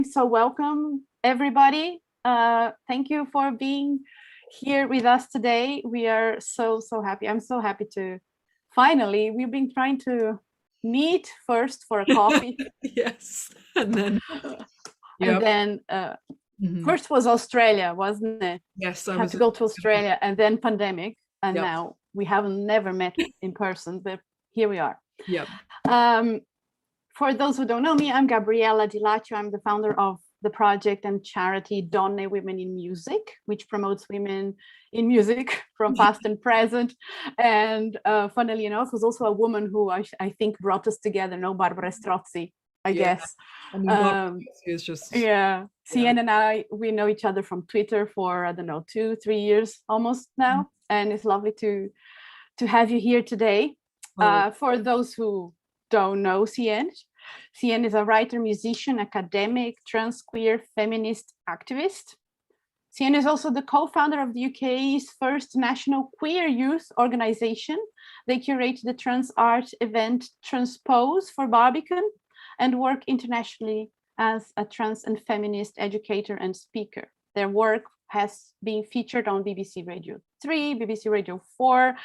So welcome, everybody. Thank you for being here with us today. We are so happy. I'm so happy to finally, we've been trying to meet first for a coffee. Yes. And then, And yep. then Mhm. first was Australia, wasn't it? Yes, I Had was to in go to Australia and then pandemic. And Yep. now we haven't never met in person, but here we are. Yep. For those who don't know me, I'm Gabriella Di Laccio. I'm the founder of the project and charity Donne Women in Music, which promotes women in music from past and present. And funnily enough, was also a woman who I think brought us together, no, Barbara Strozzi, I Yeah. guess. I mean, Barbara is just, Yeah. yeah. Cian and I, we know each other from Twitter for, I don't know, 2-3 years almost now. And it's lovely to have you here today. Oh, For those who don't know Cian is a writer, musician, academic, trans, queer, feminist activist. Cian is also the co-founder of the UK's first national queer youth organization. They curate the trans art event Transpose for Barbican and work internationally as a trans and feminist educator and speaker. Their work has been featured on BBC Radio 3, BBC Radio 4,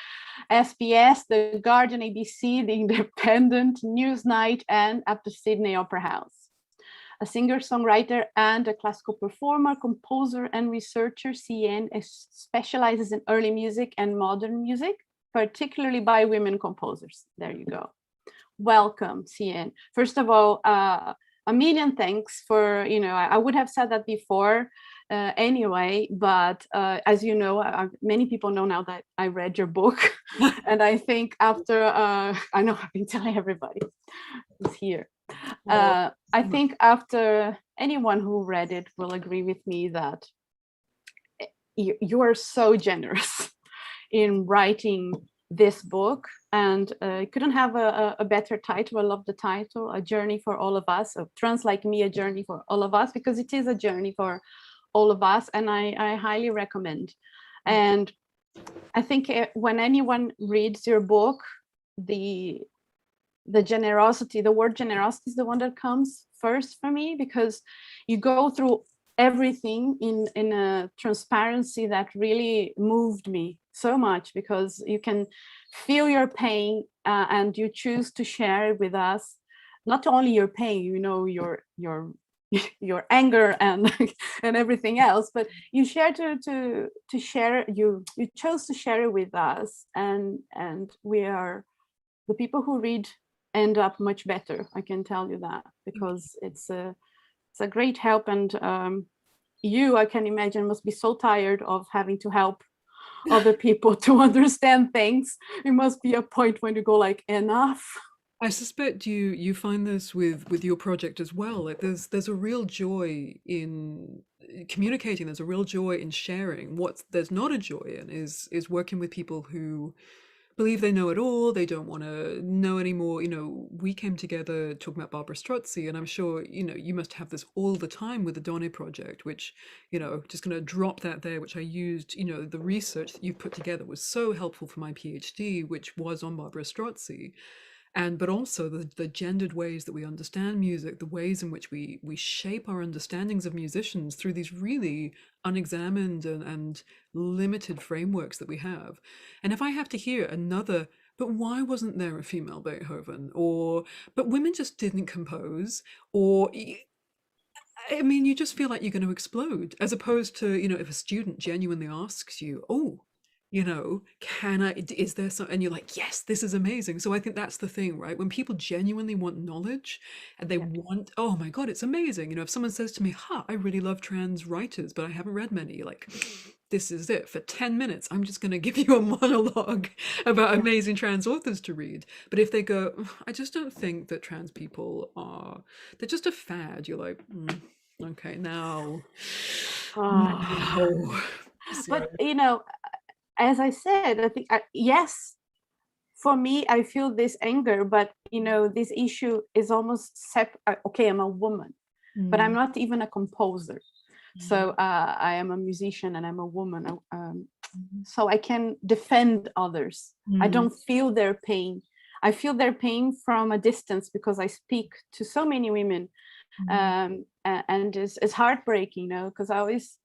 SBS, The Guardian, ABC, The Independent, Newsnight, and at the Sydney Opera House. A singer-songwriter and a classical performer, composer, and researcher, Cian specializes in early music and modern music, particularly by women composers. There you go. Welcome, Cian. First of all, a million thanks for, I would have said that before anyway, but as you know, many people know now that I read your book. And I think after, I know I've been telling everybody who's here. I think after anyone who read it will agree with me that you are so generous in writing this book, and couldn't have a better title. I love the title, A Journey for All of Us, so Trans Like Me, A Journey for All of Us, because it is a journey for all of us, and I highly recommend. And I think when anyone reads your book, the generosity, the word generosity is the one that comes first for me, because you go through everything in a transparency that really moved me so much, because you can feel your pain and you choose to share it with us. Not only your pain, your anger and and everything else, but you share to share, you chose to share it with us, and we are the people who read end up much better. I can tell you that, because it's a great help. And I can imagine, must be so tired of having to help other people to understand things. It must be a point when you go like, enough. I suspect you find this with your project as well. Like there's a real joy in communicating. There's a real joy in sharing. What there's not a joy in is working with people who believe they know it all. They don't want to know anymore. We came together talking about Barbara Strozzi, and I'm sure, you must have this all the time with the Donne project, which, just going to drop that there, which I used, the research that you've put together was so helpful for my PhD, which was on Barbara Strozzi. But also the gendered ways that we understand music, the ways in which we shape our understandings of musicians through these really unexamined and limited frameworks that we have. And if I have to hear another, but why wasn't there a female Beethoven? Or, but women just didn't compose? Or, I mean, you just feel like you're going to explode, as opposed to, if a student genuinely asks you, oh, is there some, and you're like, yes, this is amazing. So I think that's the thing, right? When people genuinely want knowledge and they Yeah. want, oh my God, it's amazing. If someone says to me, I really love trans writers, but I haven't read many, like, this is it. For 10 minutes, I'm just going to give you a monologue about Yeah. amazing trans authors to read. But if they go, I just don't think that trans people they're just a fad, you're like, okay, now. No. But So, as I said, I think yes, for me, I feel this anger, but this issue is almost okay, I'm a woman, but I'm mm, not even a composer. So I am a musician and I'm a woman. So I can defend others. I mm, don't feel their pain. I feel their pain from a distance, because I speak to so many women, mm, and it's heartbreaking, you know, because I always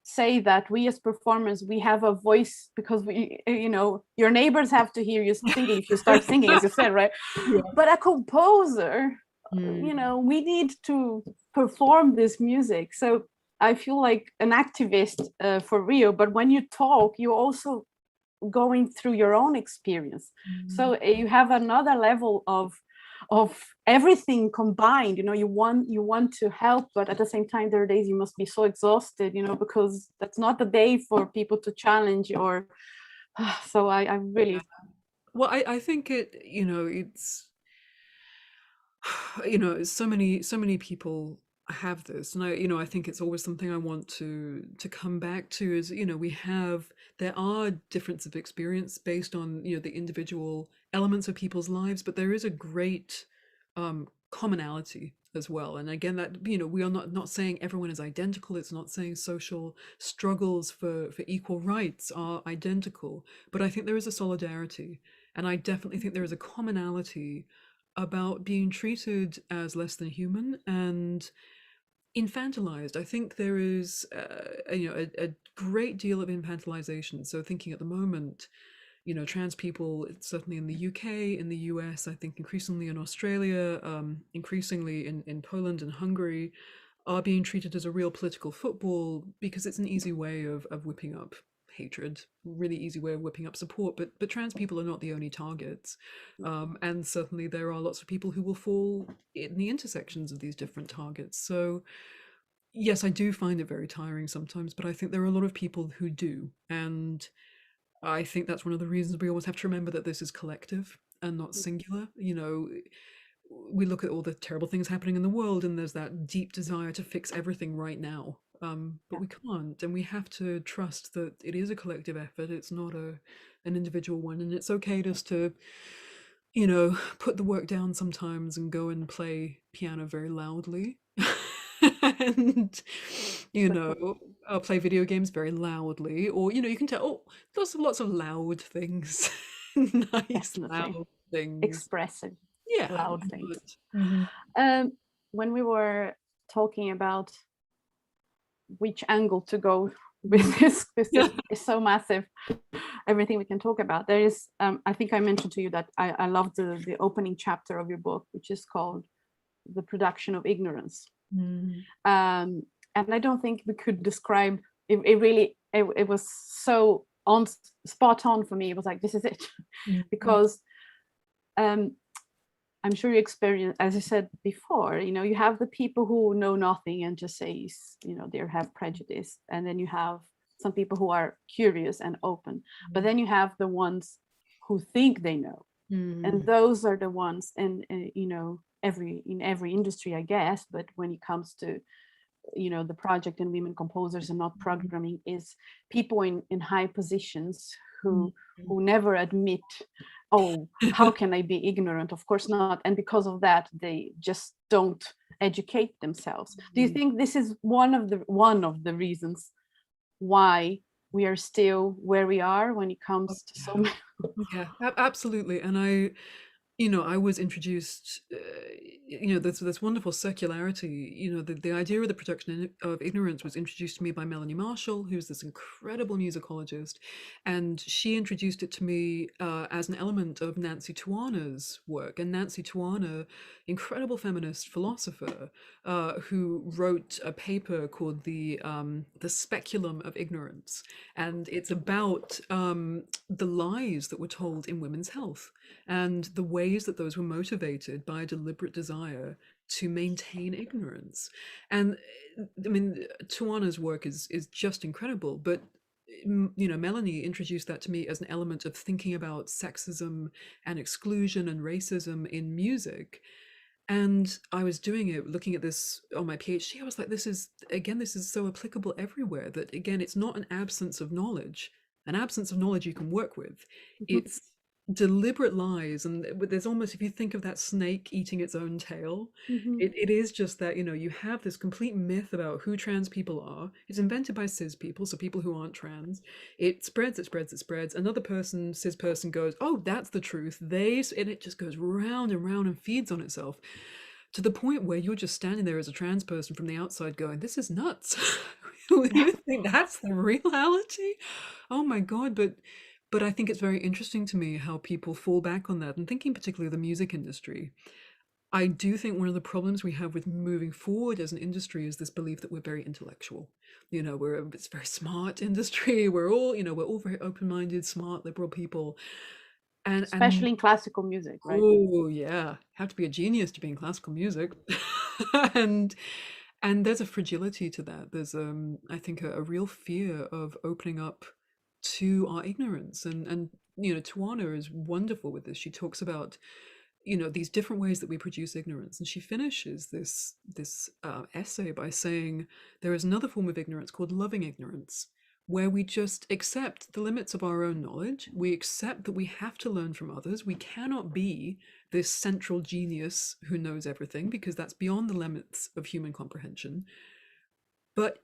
say that we as performers, we have a voice because we, you know, your neighbors have to hear you singing if you start singing, as you said, right? Yeah. But a composer, you know, we need to perform this music. So I feel like an activist for Rio, but when you talk, you also going through your own experience. So you have another level of everything combined. You know, you want to help, but at the same time there are days you must be so exhausted, you know, because that's not the day for people to challenge or so I really Well, I think it, you know, it's, you know, so many people have this, and I think it's always something I want to come back to is, you know, there are differences of experience based on, you know, the individual elements of people's lives, but there is a great commonality as well. And again, that, you know, we are not saying everyone is identical. It's not saying social struggles for equal rights are identical, but I think there is a solidarity, and I definitely think there is a commonality about being treated as less than human and infantilized. I think there is, you know, a great deal of infantilization. So thinking at the moment, you know, trans people, certainly in the UK, in the US, I think increasingly in Australia, increasingly in Poland and Hungary, are being treated as a real political football because it's an easy way of whipping up hatred, really easy way of whipping up support. But trans people are not the only targets, and certainly there are lots of people who will fall in the intersections of these different targets. So yes, I do find it very tiring sometimes, but I think there are a lot of people who do, and I think that's one of the reasons we always have to remember that this is collective and not singular. You know, we look at all the terrible things happening in the world, and there's that deep desire to fix everything right now. But we can't, and we have to trust that it is a collective effort. It's not an individual one, and it's okay just to, you know, put the work down sometimes and go and play piano very loudly, and you know, play video games very loudly, or you know, you can tell lots of loud things, nice definitely loud things. expressive Yeah, loud why things. not? Mhm. When we were talking about which angle to go with this Yeah. is so massive, everything we can talk about. There is I think I mentioned to you that I love the opening chapter of your book, which is called The Production of Ignorance. And I don't think we could describe it really. It was so on spot on for me. It was like, this is it. Because I'm sure you experience, as I said before, you know, you have the people who know nothing and just say, you know, they have prejudice. And then you have some people who are curious and open. But then you have the ones who think they know. And those are the ones, and you know, in every industry, I guess. But when it comes to, you know, the project and women composers and not programming, is people in high positions who never admit, oh, how can I be ignorant? Of course not. And because of that, they just don't educate themselves. Do you think this is one of the reasons why we are still where we are when it comes to so many? Yeah, absolutely. And you know, I was introduced, you know, this wonderful circularity. You know, the idea of the production of ignorance was introduced to me by Melanie Marshall, who's this incredible musicologist, and she introduced it to me as an element of Nancy Tuana's work. And Nancy Tuana, incredible feminist philosopher, who wrote a paper called the Speculum of Ignorance, and it's about the lies that were told in women's health and the ways that those were motivated by a deliberate desire to maintain ignorance. And I mean, Tuana's work is just incredible, but you know, Melanie introduced that to me as an element of thinking about sexism and exclusion and racism in music. And I was doing it, looking at this on my PhD. I was like, this is so applicable everywhere, that again, it's not an absence of knowledge. An absence of knowledge you can work with. It's deliberate lies. And there's almost, if you think of that snake eating its own tail, it is just that, you know, you have this complete myth about who trans people are. It's invented by cis people, so people who aren't trans. It spreads. Another person, cis person, goes, oh, that's the truth. And it just goes round and round and feeds on itself to the point where you're just standing there as a trans person from the outside going, this is nuts. You think that's the reality? Oh my God. But I think it's very interesting to me how people fall back on that, and thinking particularly of the music industry. I do think one of the problems we have with moving forward as an industry is this belief that we're very intellectual. It's a very smart industry. We're all very open-minded, smart, liberal people. And especially in classical music, right? oh yeah, have to be a genius to be in classical music. and and there's a fragility to that. There's I think a real fear of opening up to our ignorance. And Tawana is wonderful with this. She talks about these different ways that we produce ignorance, and she finishes this essay by saying there is another form of ignorance called loving ignorance, where we just accept the limits of our own knowledge. We accept that we have to learn from others. We cannot be this central genius who knows everything, because that's beyond the limits of human comprehension. But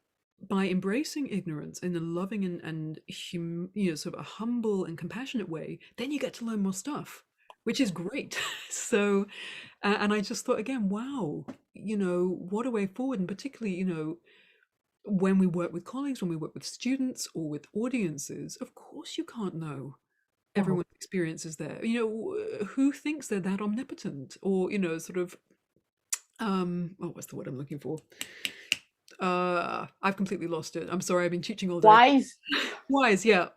by embracing ignorance in a loving and sort of a humble and compassionate way, then you get to learn more stuff, which is great. So, and I just thought again, wow, what a way forward. And particularly, when we work with colleagues, when we work with students or with audiences, of course you can't know everyone's experiences there. Who thinks they're that omnipotent, or, sort of, what's the word I'm looking for? I've completely lost it. I'm sorry, I've been teaching all day. Wise, yeah.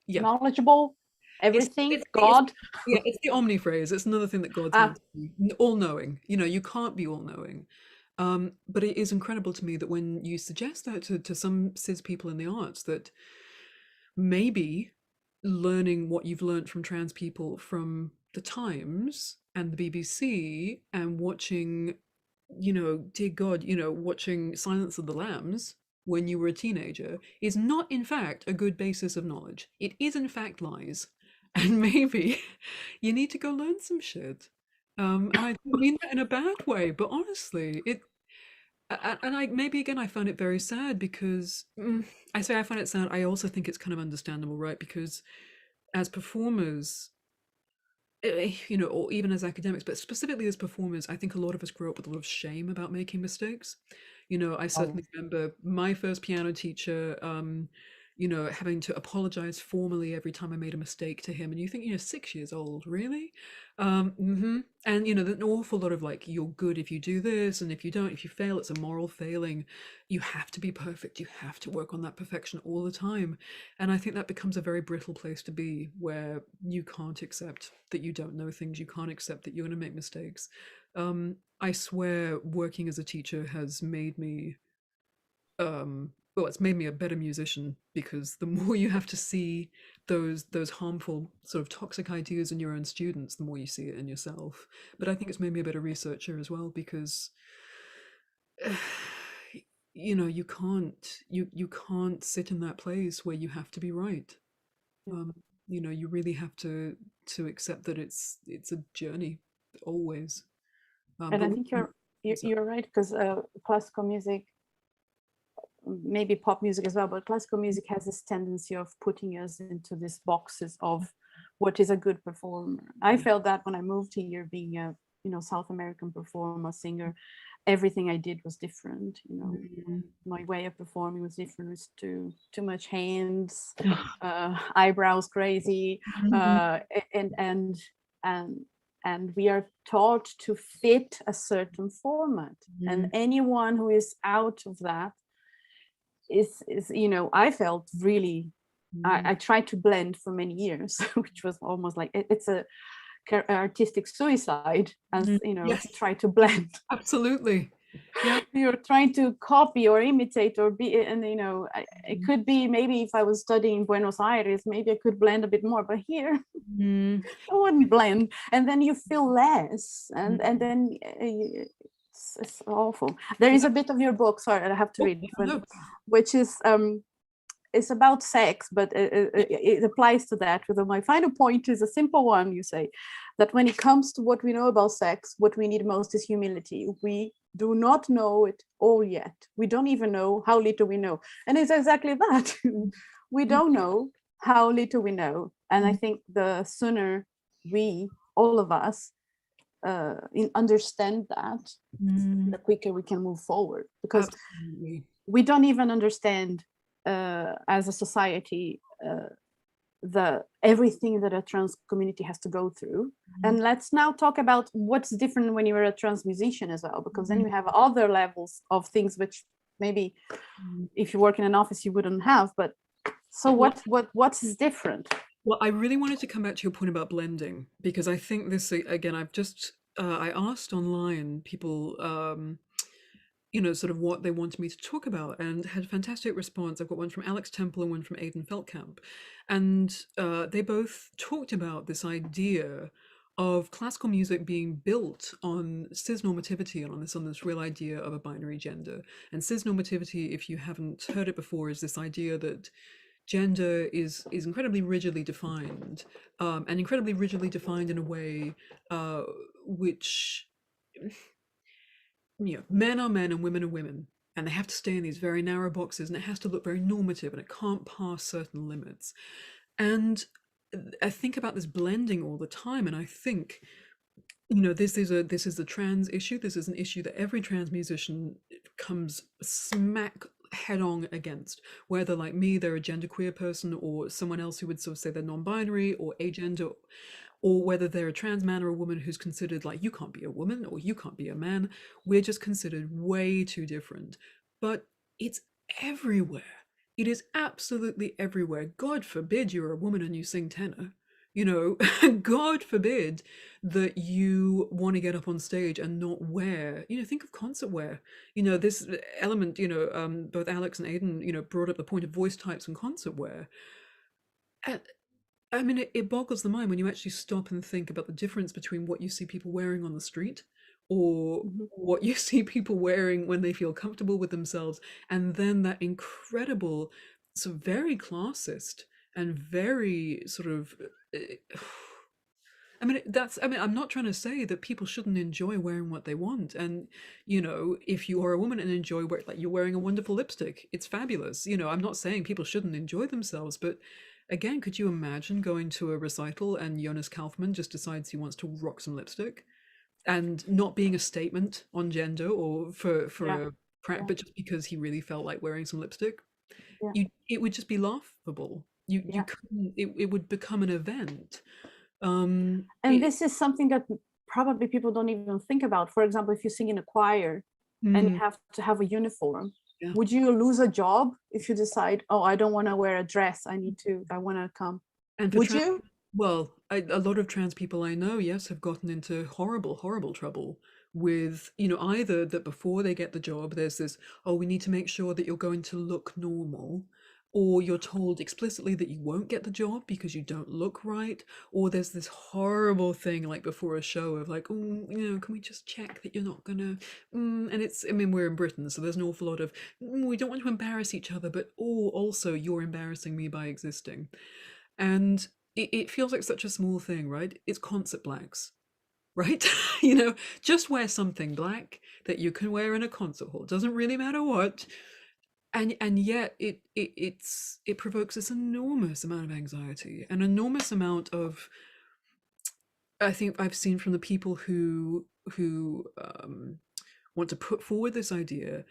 Yeah. Knowledgeable, everything, God. It's the omni phrase. It's another thing that God's meant to be. All-knowing. You can't be all-knowing. But it is incredible to me that when you suggest that to some cis people in the arts, that maybe learning what you've learned from trans people from the Times and the BBC, and watching, dear God, watching Silence of the Lambs when you were a teenager, is not in fact a good basis of knowledge. It is in fact lies. And maybe you need to go learn some shit. And I don't mean that in a bad way, but honestly, maybe again, I found it very sad, because I say I find it sad. I also think it's kind of understandable, right? Because as performers, or even as academics, but specifically as performers, I think a lot of us grow up with a lot of shame about making mistakes. I certainly remember my first piano teacher, having to apologize formally every time I made a mistake to him. And you think, 6 years old, really? And, an awful lot of like, you're good if you do this, and if you fail, it's a moral failing. You have to be perfect. You have to work on that perfection all the time. And I think that becomes a very brittle place to be, where you can't accept that you don't know things. You can't accept that you're going to make mistakes. I swear working as a teacher has made me, it's made me a better musician, because the more you have to see those harmful sort of toxic ideas in your own students, the more you see it in yourself. But I think it's made me a better researcher as well, because you can't sit in that place where you have to be right. You really have to accept that it's a journey always. And I think you're right, because classical music, maybe pop music as well, but classical music has this tendency of putting us into these boxes of what is a good performer. I felt that when I moved here, being a South American performer, singer, everything I did was different. My way of performing was different. It was too much hands, eyebrows crazy, and we are taught to fit a certain format, and anyone who is out of that is I felt really, I tried to blend for many years, which was almost like it's a artistic suicide, as Yes. try to blend. Absolutely. Yeah. You're trying to copy or imitate or be, and it could be, maybe if I was studying in Buenos Aires, maybe I could blend a bit more, but here I wouldn't blend, and then you feel less, and then it's awful. There is a bit of your book, sorry, I have to read, which is it's about sex, but it applies to that. My final point is a simple one. You say that when it comes to what we know about sex, what we need most is humility. We do not know it all yet. We don't even know how little we know. And it's exactly that. We don't know how little we know. And I think the sooner we, all of us, understand that, the quicker we can move forward, because Absolutely. we don't even understand as a society everything that a trans community has to go through. And let's now talk about what's different when you're a trans musician as well, because then you have other levels of things which maybe if you work in an office you wouldn't have. But so what's different? Well, I really wanted to come back to your point about blending, because I think this, again, I've just I asked online people, sort of what they wanted me to talk about, and had a fantastic response. I've got one from Alex Temple and one from Aidan Feldkamp, and they both talked about this idea of classical music being built on cis-normativity and on this real idea of a binary gender. And cis-normativity, if you haven't heard it before, is this idea that gender is incredibly rigidly defined, and incredibly rigidly defined in a way which, men are men and women are women, and they have to stay in these very narrow boxes, and it has to look very normative, and it can't pass certain limits. And I think about this blending all the time, and I think, this is a trans issue. This is an issue that every trans musician comes smack head on against, whether, like me, they're a genderqueer person, or someone else who would sort of say they're non-binary or agender, or whether they're a trans man or a woman who's considered like, you can't be a woman or you can't be a man. We're just considered way too different. But it's everywhere. It is absolutely everywhere. God forbid you're a woman and you sing tenor. God forbid that you want to get up on stage and not wear, think of concert wear. This element, both Alex and Aidan, brought up the point of voice types and concert wear. And I mean, it boggles the mind when you actually stop and think about the difference between what you see people wearing on the street, or what you see people wearing when they feel comfortable with themselves, and then that incredible, so very classist and very sort of I'm not trying to say that people shouldn't enjoy wearing what they want. And, if you are a woman and enjoy like you're wearing a wonderful lipstick, it's fabulous. I'm not saying people shouldn't enjoy themselves, but again, could you imagine going to a recital and Jonas Kaufman just decides he wants to rock some lipstick, and not being a statement on gender or for but just because he really felt like wearing some lipstick? It would just be laughable. You couldn't, it would become an event. And this is something that probably people don't even think about. For example, if you sing in a choir and you have to have a uniform, would you lose a job if you decide, oh, I don't want to wear a dress, I want to come? And would you? Well, a lot of trans people I know, yes, have gotten into horrible, horrible trouble with, either that before they get the job, there's this, oh, we need to make sure that you're going to look normal, or you're told explicitly that you won't get the job because you don't look right, or there's this horrible thing like before a show of like, oh, can we just check that you're not gonna, and it's, we're in Britain, so there's an awful lot of, we don't want to embarrass each other, but also you're embarrassing me by existing. And it feels like such a small thing, right? It's concert blacks, right? Just wear something black that you can wear in a concert hall. Doesn't really matter what. And yet it provokes this enormous amount of anxiety, an enormous amount of, I think I've seen from the people who want to put forward this idea,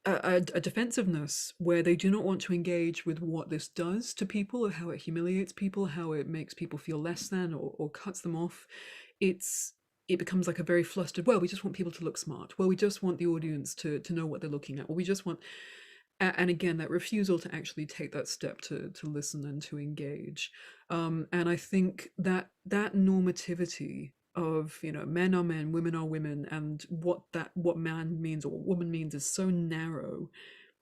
a defensiveness where they do not want to engage with what this does to people, how it humiliates people, how it makes people feel less than, or cuts them off. It becomes like a very flustered, well, we just want people to look smart. Well, we just want the audience to know what they're looking at. Well, we just want, and again, that refusal to actually take that step to listen and to engage. And I think that normativity of, men are men, women are women, and what man means or what woman means is so narrow,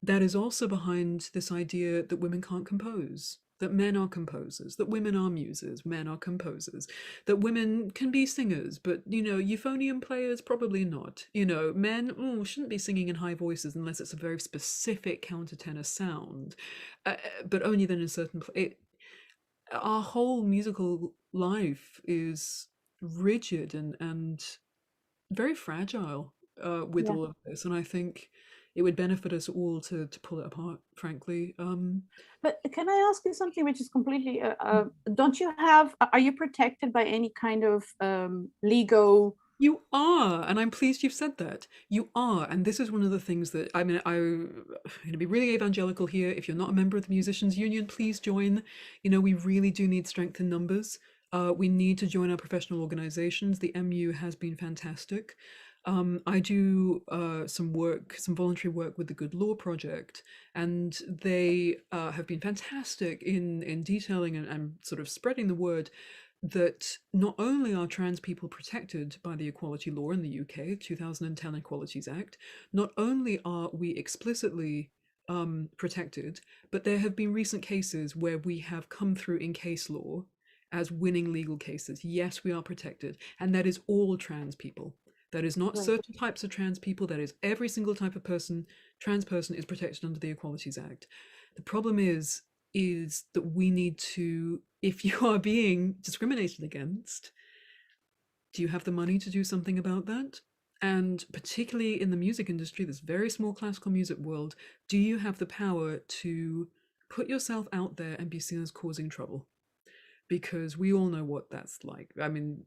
that is also behind this idea that women can't compose, that men are composers, that women are muses, men are composers, that women can be singers, but euphonium players probably not. Men shouldn't be singing in high voices unless it's a very specific countertenor sound, but only then in certain our whole musical life is rigid and very fragile with all of this. And I think it would benefit us all to pull it apart, frankly. But can I ask you something which is completely, don't you have, are you protected by any kind of legal? You are, and I'm pleased you've said that. You are, and this is one of the things that I mean. I'm going to be really evangelical here. If you're not a member of the Musicians Union, please join. You know, we really do need strength in numbers. We need to join our professional organizations. The MU has been fantastic. I do some work, some voluntary work with the Good Law Project, and they have been fantastic in detailing and sort of spreading the word that not only are trans people protected by the equality law in the UK, 2010 Equalities Act, not only are we explicitly protected, but there have been recent cases where we have come through in case law as winning legal cases. Yes, we are protected, and that is all trans people. That is not certain types of trans people, that is every single type of person, trans person is protected under the Equalities Act. The problem is that we need to, if you are being discriminated against, do you have the money to do something about that? And particularly in the music industry, this very small classical music world, do you have the power to put yourself out there and be seen as causing trouble? Because we all know what that's like. I mean,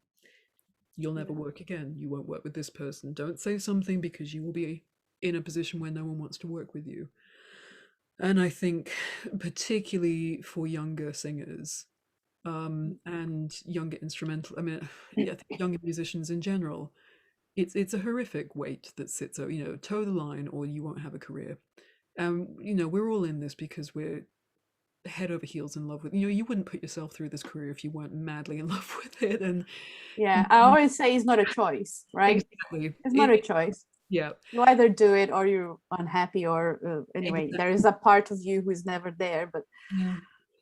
you'll never work again. You won't work with this person. Don't say something because you will be in a position where no one wants to work with you. And I think particularly for younger singers and younger instrumental, I mean, yeah, I think younger musicians in general, it's a horrific weight that sits, you know, toe the line or you won't have a career. You know, we're all in this because we're head over heels in love with, you know, you wouldn't put yourself through this career if you weren't madly in love with it. And Yeah, I always say it's not a choice, right? exactly, It's not a choice. yeah, You either do it or you're unhappy, or anyway, exactly. there is a part of you who is never there, but Yeah.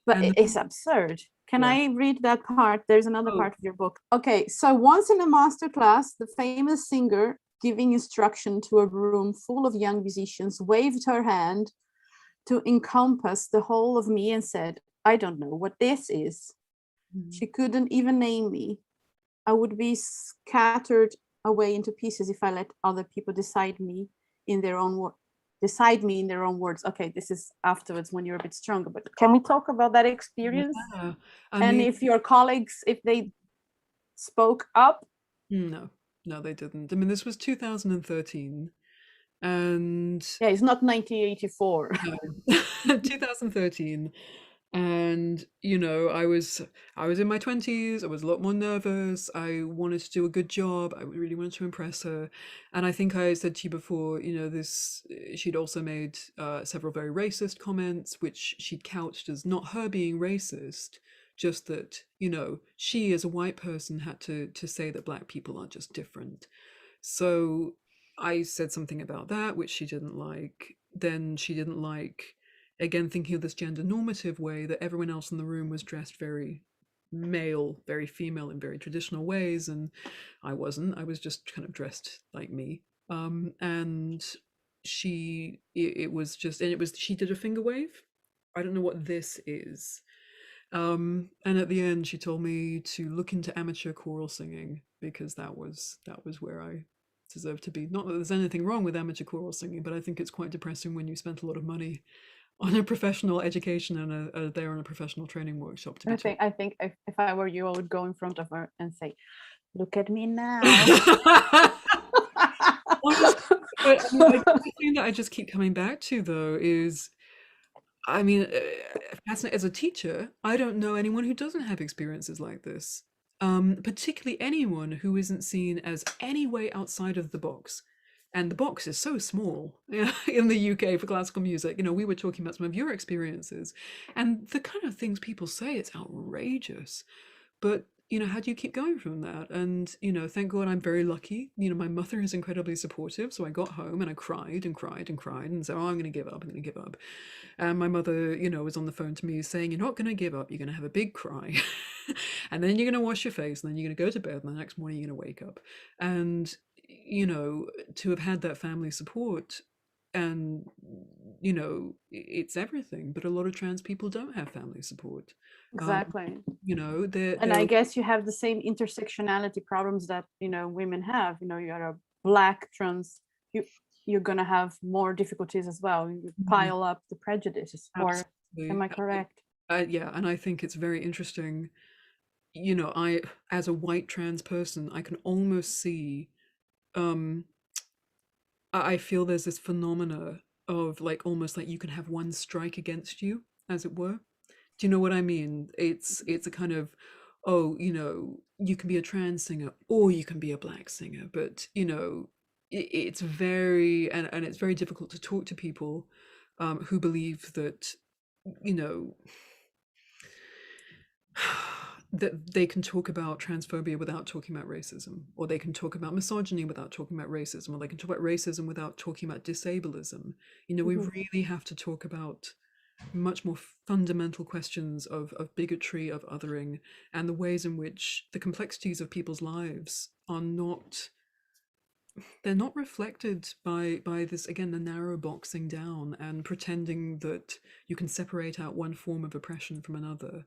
but it's absurd. Can Yeah. I read that part? There's another Oh. part of your book. Okay, so once in a master class, the famous singer giving instruction to a room full of young musicians waved her hand to encompass the whole of me and said, I don't know what this is. She couldn't even name me. I would be scattered away into pieces if I let other people decide me in their own words. Okay, this is afterwards when you're a bit stronger, but can we talk about that experience? Yeah. And if your colleagues, if they spoke up? No, they didn't. I mean, this was 2013, and Yeah, it's not 1984. no, 2013, and you know, I was in my 20s. I was a lot more nervous. I wanted to do a good job. I really wanted to impress her, and I think I said to you before, you know, this she'd also made several very racist comments, which she'd couched as not her being racist, just that, you know, she as a white person had to say that black people are just different. So I said something about that, which she didn't like. Then she didn't like, again, thinking of this gender normative way that everyone else in the room was dressed very male, very female in very traditional ways, and I wasn't. I was just kind of dressed like me. And it was just, and it was, she did a finger wave. I don't know what this is. And at the end, she told me to look into amateur choral singing because that was where I deserved to be. Not that there's anything wrong with amateur choral singing, but I think it's quite depressing when you spent a lot of money on a professional education and are there on a professional training workshop to be I think if I were you, I would go in front of her and say, "Look at me now." But I mean, the thing that I just keep coming back to though is, I mean, as a teacher, I don't know anyone who doesn't have experiences like this. Particularly anyone who isn't seen as any way outside of the box. And the box is so small in the UK for classical music. You know, we were talking about some of your experiences, and the kind of things people say, it's outrageous. But, you know, how do you keep going from that? And, you know, thank God I'm very lucky. You know, my mother is incredibly supportive. So I got home and I cried and cried and cried and said, oh, I'm going to give up. I'm going to give up. And my mother, you know, was on the phone to me saying, you're not going to give up. You're going to have a big cry. And then you're going to wash your face. And then you're going to go to bed. And the next morning you're going to wake up. And, you know, to have had that family support, and, you know, it's everything. But a lot of trans people don't have family support. Exactly. You know, and I guess you have the same intersectionality problems that, you know, women have. You know, you are a black trans, you're going to have more difficulties as well. You pile up the prejudices. Absolutely. Or am I correct? Yeah, and I think it's very interesting. You know, I, as a white trans person, I can almost see, I feel there's this phenomena of like almost like you can have one strike against you, as it were. Do you know what I mean? It's a kind of, oh, you know, you can be a trans singer or you can be a black singer, but you know, it's very, and it's very difficult to talk to people who believe that, you know, that they can talk about transphobia without talking about racism, or they can talk about misogyny without talking about racism, or they can talk about racism without talking about disableism. You know, we really have to talk about much more fundamental questions of bigotry, of othering, and the ways in which the complexities of people's lives are not, they're not reflected by this, again, the narrow boxing down and pretending that you can separate out one form of oppression from another.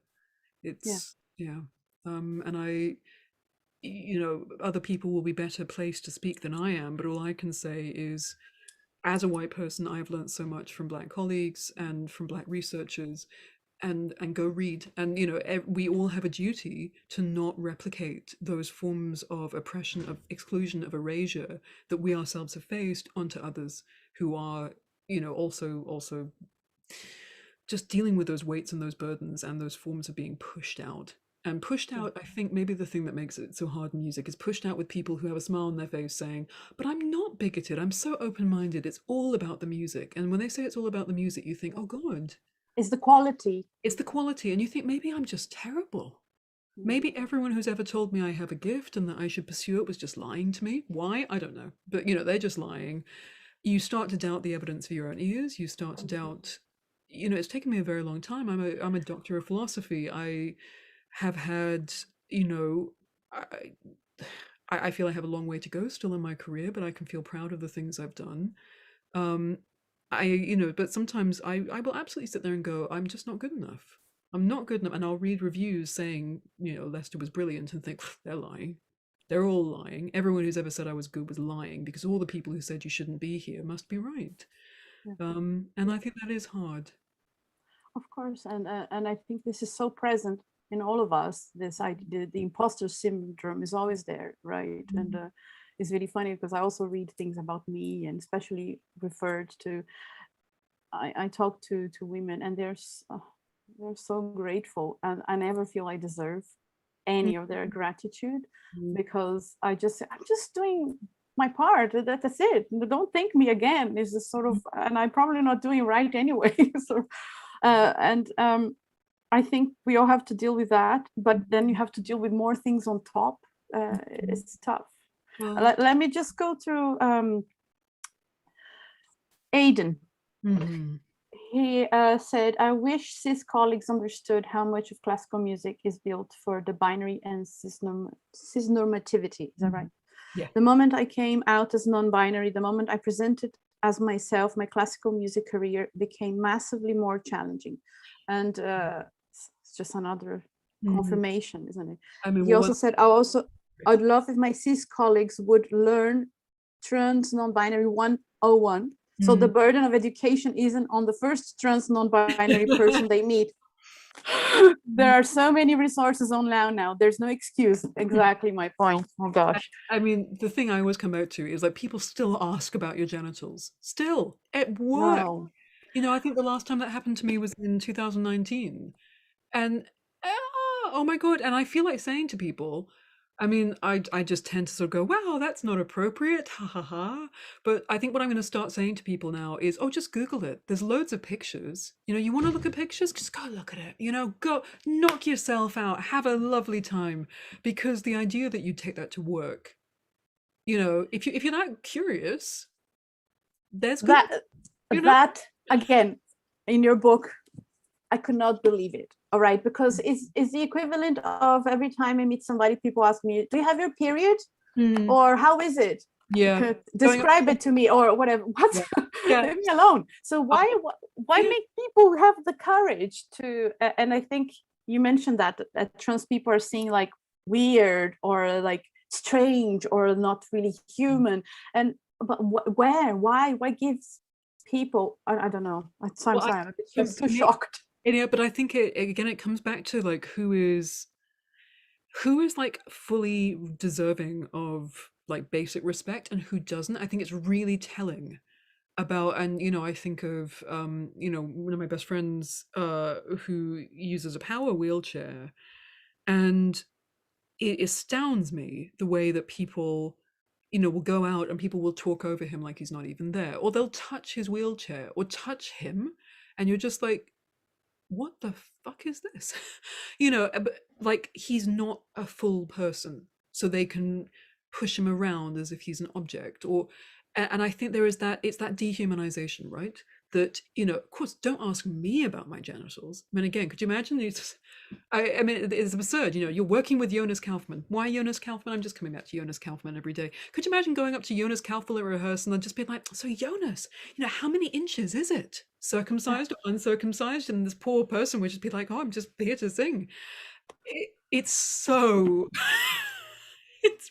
It's yeah. And I, you know, other people will be better placed to speak than I am, but all I can say is, as a white person, I've learned so much from black colleagues and from black researchers, and go read. And you know, we all have a duty to not replicate those forms of oppression, of exclusion, of erasure that we ourselves have faced onto others who are, you know, also just dealing with those weights and those burdens and those forms of being pushed out. And pushed out, I think maybe the thing that makes it so hard in music is pushed out with people who have a smile on their face saying, but I'm not bigoted, I'm so open-minded, it's all about the music. And when they say it's all about the music, you think, oh God. It's the quality. It's the quality. And you think, maybe I'm just terrible. Maybe everyone who's ever told me I have a gift and that I should pursue it was just lying to me. Why? I don't know. But, you know, they're just lying. You start to doubt the evidence of your own ears. You start to doubt, you know, it's taken me a very long time. I'm a doctor of philosophy. I have had, you know, I feel I have a long way to go still in my career, but I can feel proud of the things I've done. You know, but sometimes I will absolutely sit there and go, I'm just not good enough. I'm not good enough. And I'll read reviews saying, you know, Lester was brilliant and think, they're lying. They're all lying. Everyone who's ever said I was good was lying, because all the people who said you shouldn't be here must be right. And I think that is hard. Of course, and I think this is so present in all of us. This idea, the imposter syndrome is always there, right? And it's really funny because I also read things about me, and especially referred to. I talk to women, and they're so grateful, and I never feel I deserve any of their gratitude, because I'm just doing my part. That's it. Don't thank me again. Is this sort of, and I'm probably not doing right anyway. So. I think we all have to deal with that, but then you have to deal with more things on top. It's tough. Well, Let me just go through Aidan. He said, I wish cis colleagues understood how much of classical music is built for the binary and cisnormativity. Is that right? Yeah. The moment I came out as non-binary, the moment I presented as myself, my classical music career became massively more challenging. And it's just another confirmation, isn't it? I mean, he also said, I'd love if my cis colleagues would learn trans non-binary 101. So the burden of education isn't on the first trans non-binary person they meet. There are so many resources online now. There's no excuse. Exactly my point. Oh gosh. I mean, the thing I always come back to is like, people still ask about your genitals. Still at work. No. You know, I think the last time that happened to me was in 2019. And oh my God. And I feel like saying to people, I mean, I just tend to sort of go, wow, that's not appropriate. Ha ha ha. But I think what I'm going to start saying to people now is, oh, just Google it. There's loads of pictures. You know, you want to look at pictures? Just go look at it. You know, go knock yourself out. Have a lovely time. Because the idea that you take that to work, you know, if you're that curious, there's good. That again, in your book, I could not believe it. All right, because it's the equivalent of every time I meet somebody, people ask me, do you have your period? Or how is it? Yeah. Describe it to me, or whatever. What? Yeah. Leave me alone. So why make people have the courage to, and I think you mentioned that trans people are seeing like weird or like strange or not really human. And but where, why gives people, I don't know. I'm Well, sorry, I'm for, just for too me, shocked. yeah, but I think it comes back to like who is like fully deserving of like basic respect and who doesn't. I think it's really telling about, and I think of one of my best friends who uses a power wheelchair, and it astounds me the way that people will go out and people will talk over him like he's not even there, or they'll touch his wheelchair or touch him, and you're just like, what the fuck is this? But like he's not a full person, so they can push him around as if he's an object. And I think there is that, it's that dehumanization, right? That, of course, don't ask me about my genitals. I mean, again, could you imagine? I mean, it's absurd. You're working with Jonas Kaufman. Why Jonas Kaufman? I'm just coming back to Jonas Kaufman every day. Could you imagine going up to Jonas Kaufman at rehearsal and just being like, so Jonas, how many inches is it? Circumcised or uncircumcised? And this poor person would just be like, oh, I'm just here to sing. It's so... it's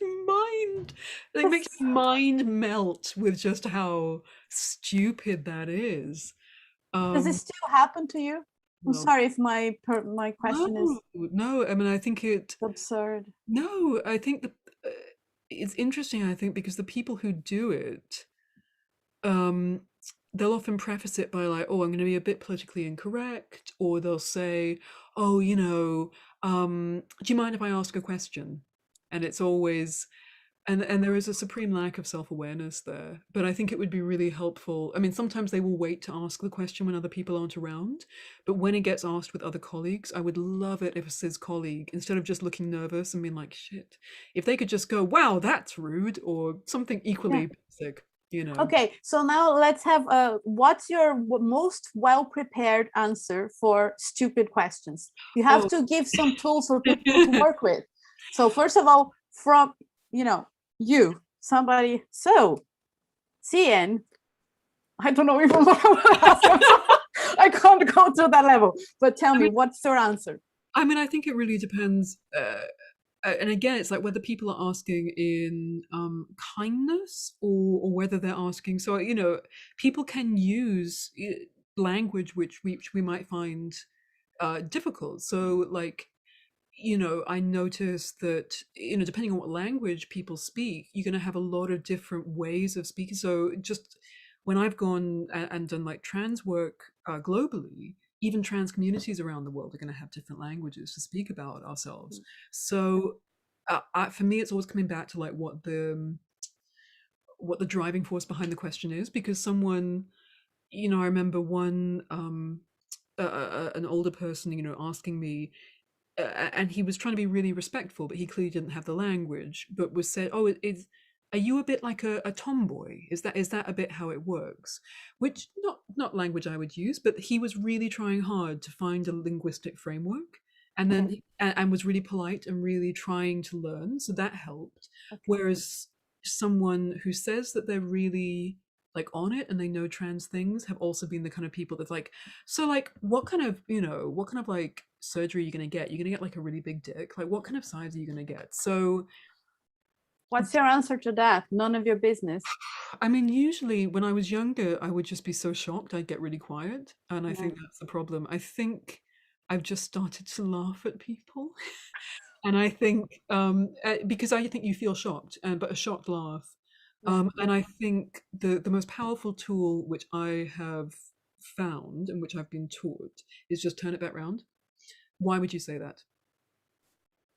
it makes your mind melt with just how stupid that is. Does it still happen to you? I'm Well, sorry if my question is no. I mean, I think absurd. no, I think it's interesting. I think because the people who do it, um, they'll often preface it by like, "Oh, I'm going to be a bit politically incorrect," or they'll say, "Oh, do you mind if I ask a question?" And it's always, and there is a supreme lack of self-awareness there. But I think it would be really helpful. I mean, sometimes they will wait to ask the question when other people aren't around, but when it gets asked with other colleagues, I would love it if a cis colleague, instead of just looking nervous and being like, shit, if they could just go, wow, that's rude, or something equally basic. Okay, so now let's have what's your most well-prepared answer for stupid questions? You have to give some tools for people to work with. So first of all, from somebody, so CN, I don't know even what I would ask. I can't go to that level, but tell me, what's your answer? I mean, I think it really depends. And again, it's like whether people are asking in kindness, or whether they're asking. So, people can use language which we might find difficult. So, like, I noticed that, depending on what language people speak, you're going to have a lot of different ways of speaking. So just when I've gone and done like trans work globally, even trans communities around the world are going to have different languages to speak about ourselves. So for me, it's always coming back to like what the driving force behind the question is, because someone, I remember one an older person, asking me, and he was trying to be really respectful, but he clearly didn't have the language, but was said, oh, are you a bit like a tomboy? Is that a bit how it works? Which not language I would use, but he was really trying hard to find a linguistic framework, and then and was really polite and really trying to learn, so that helped. Whereas someone who says that they're really like on it and they know trans things have also been the kind of people that's like, so like what kind of like surgery are you going to get? You're going to get like a really big dick? Like what kind of size are you going to get? So what's your answer to that? None of your business. I mean, usually when I was younger, I would just be so shocked I'd get really quiet, and I think that's the problem. I think I've just started to laugh at people. And I think because I think you feel shocked, but a shocked laugh. And I think the most powerful tool which I have found and which I've been taught is just turn it back round. Why would you say that?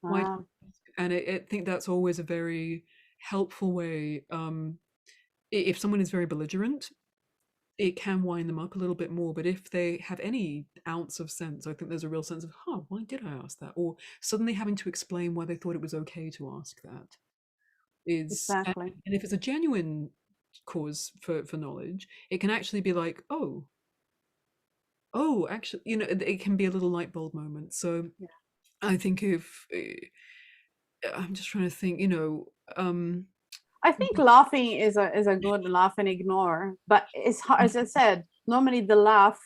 Why? And I think that's always a very helpful way. If someone is very belligerent, it can wind them up a little bit more. But if they have any ounce of sense, I think there's a real sense of, why did I ask that? Or suddenly having to explain why they thought it was okay to ask that. And if it's a genuine cause for knowledge, it can actually be like, oh, actually, it can be a little light bulb moment. So I think if I'm just trying to think, I think laughing is a good laugh and ignore, but it's hard, as I said, normally the laugh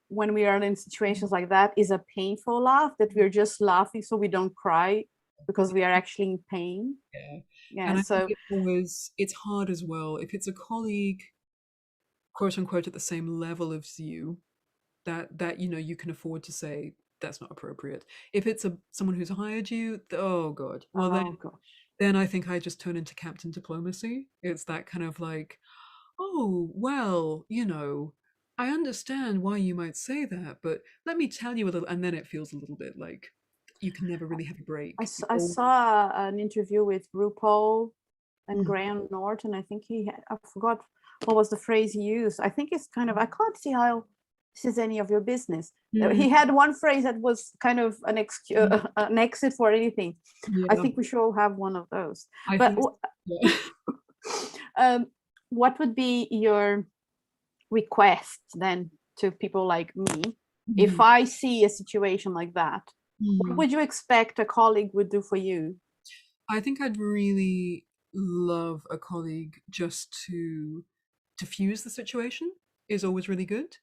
when we are in situations like that is a painful laugh that we're just laughing so we don't cry because we are actually in pain. Yeah. Yeah, And I think so it's hard as well if it's a colleague, quote unquote, at the same level as you, that you can afford to say that's not appropriate. If it's someone who's hired you, oh god, well then oh gosh. then I think I just turn into Captain Diplomacy. It's that kind of like, oh well, I understand why you might say that, but let me tell you a little, and then it feels a little bit like you can never really have a break. I saw an interview with RuPaul and Mhm. Graham Norton. I think I forgot what was the phrase he used. I think it's kind of, I can't see how this is any of your business. Mm, He had one phrase that was kind of mm, an exit for anything. I yeah, think we should all have one of those. I But think yeah. um, what would be your request then to people like me if Mhm, I see a situation like that? What mhm. would you expect a colleague would do for you? I think I'd really love a colleague just to diffuse the situation is always really good.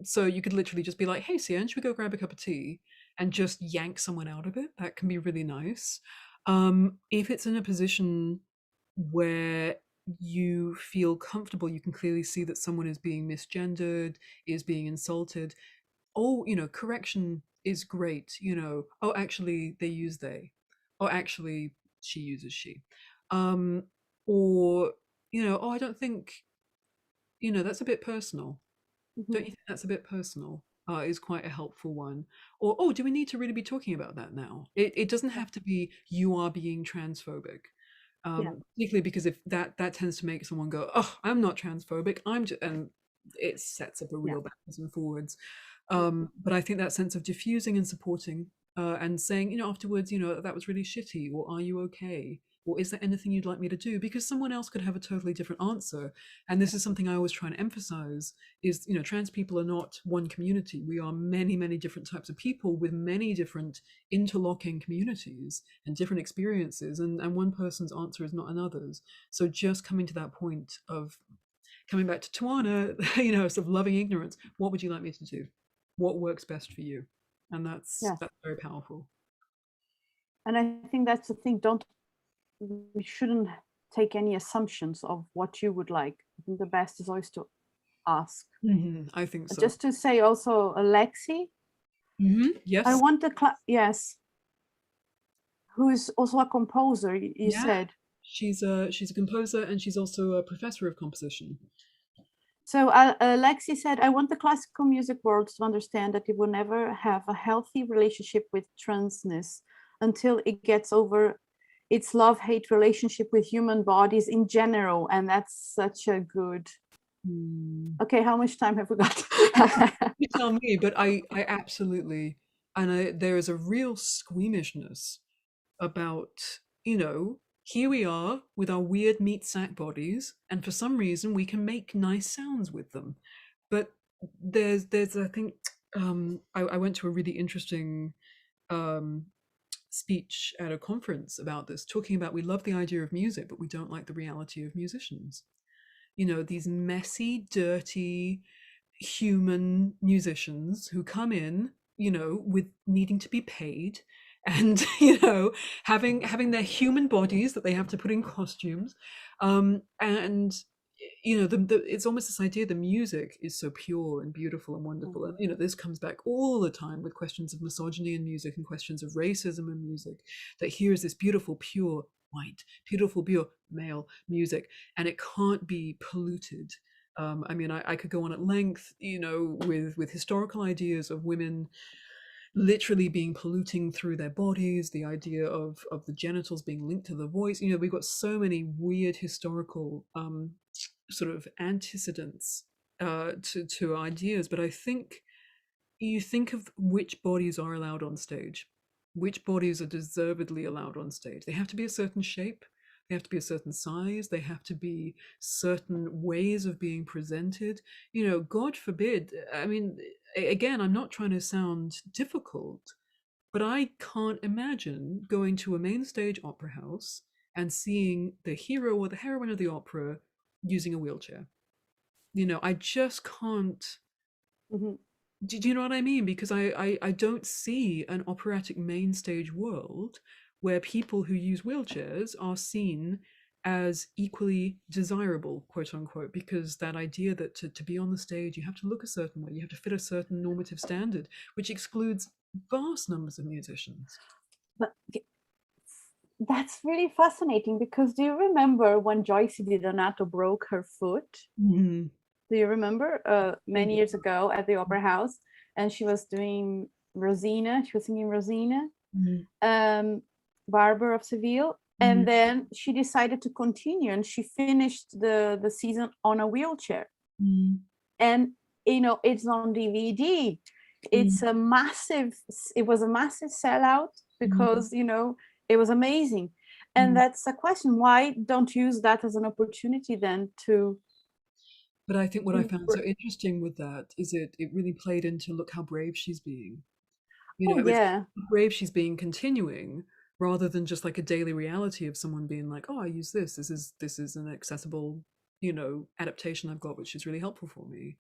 So you could literally just be like, "Hey, Sian, should we go grab a cup of tea?" and just yank someone out of it. That can be really nice. If it's in a position where you feel comfortable, you can clearly see that someone is being misgendered, is being insulted. Oh, correction is great. Oh, actually, they use they. Oh, actually, she uses she. Um, or, oh, I don't think, that's a bit personal. Don't Mhm. you think that's a bit personal? Is quite a helpful one. Or, oh, do we need to really be talking about that now? It doesn't Yeah. have to be you are being transphobic. Yeah. Particularly because if that tends to make someone go, oh, I'm not transphobic, I'm just, and it sets up a Yeah. real backwards and forwards. Yeah. But I think that sense of diffusing and supporting, and saying, afterwards, that was really shitty, or are you okay? Or is there anything you'd like me to do? Because someone else could have a totally different answer. And this is something I always try and emphasize is, trans people are not one community. We are many, many different types of people with many different interlocking communities and different experiences. And one person's answer is not another's. So just coming to that point of coming back to Tawana, sort of loving ignorance, what would you like me to do? What works best for you? And that's Yes. that's very powerful. And I think that's the thing. We shouldn't take any assumptions of what you would like. I think the best is always to ask. I think so. Just to say also, Alexi, I Yes. want the yes, who is also a composer. You Yeah. said She's a composer and she's also a professor of composition. so. Alexi said, "I want the classical music world to understand that it will never have a healthy relationship with transness until it gets over its love-hate relationship with human bodies in general." And that's such a good. Hmm. Okay, how much time have we got? You tell me, but I absolutely, and there is a real squeamishness about, here we are with our weird meat sack bodies, and for some reason we can make nice sounds with them. But there's I think I went to a really interesting um, speech at a conference about this, talking about we love the idea of music, but we don't like the reality of musicians. These messy, dirty, human musicians who come in, with needing to be paid and, having their human bodies that they have to put in costumes. And it's almost this idea the music is so pure and beautiful and wonderful. And Mhm. this comes back all the time with questions of misogyny in music and questions of racism in music, that here is this beautiful, pure white, beautiful, pure male music, and it can't be polluted. I mean, I could go on at length, with historical ideas of women literally being polluting through their bodies, the idea of the genitals being linked to the voice. We've got so many weird historical sort of antecedents to ideas. But I think you think of which bodies are allowed on stage, which bodies are deservedly allowed on stage. They have to be a certain shape, they have to be a certain size, they have to be certain ways of being presented. God forbid, I mean, again, I'm not trying to sound difficult, but I can't imagine going to a main stage opera house and seeing the hero or the heroine of the opera using a wheelchair. I just can't. Mhm. Do you know what I mean? Because I don't see an operatic main stage world where people who use wheelchairs are seen as equally desirable, quote unquote, because that idea that to be on the stage, you have to look a certain way, you have to fit a certain normative standard, which excludes vast numbers of musicians. But that's really fascinating, because do you remember when Joyce Di Donato broke her foot? Mm-hmm. Do you remember many years ago at the Opera House, and she was doing Rosina, she was singing Rosina, Barbara of Seville, and then she decided to continue, and she finished the season on a wheelchair. And it's on DVD. It's a massive, it was a massive sellout, because it was amazing. And that's a question, why don't you use that as an opportunity then to... But I think what I found so interesting with that is it really played into, look how brave she's being. It's how brave she's being continuing, rather than just like a daily reality of someone being like, oh, I use this. This is an accessible, adaptation I've got, which is really helpful for me.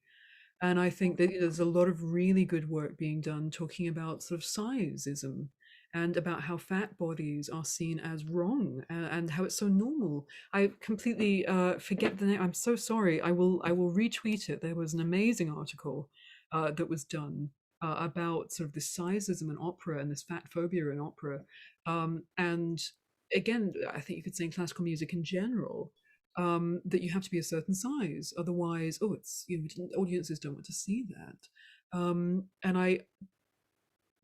And I think that there's a lot of really good work being done talking about sort of sizeism, and about how fat bodies are seen as wrong, and how it's so normal. I completely forget the name. I'm so sorry. I will retweet it. There was an amazing article that was done about sort of this sizeism in opera and this fat phobia in opera. And again, I think you could say in classical music in general, that you have to be a certain size, otherwise, it's audiences don't want to see that. And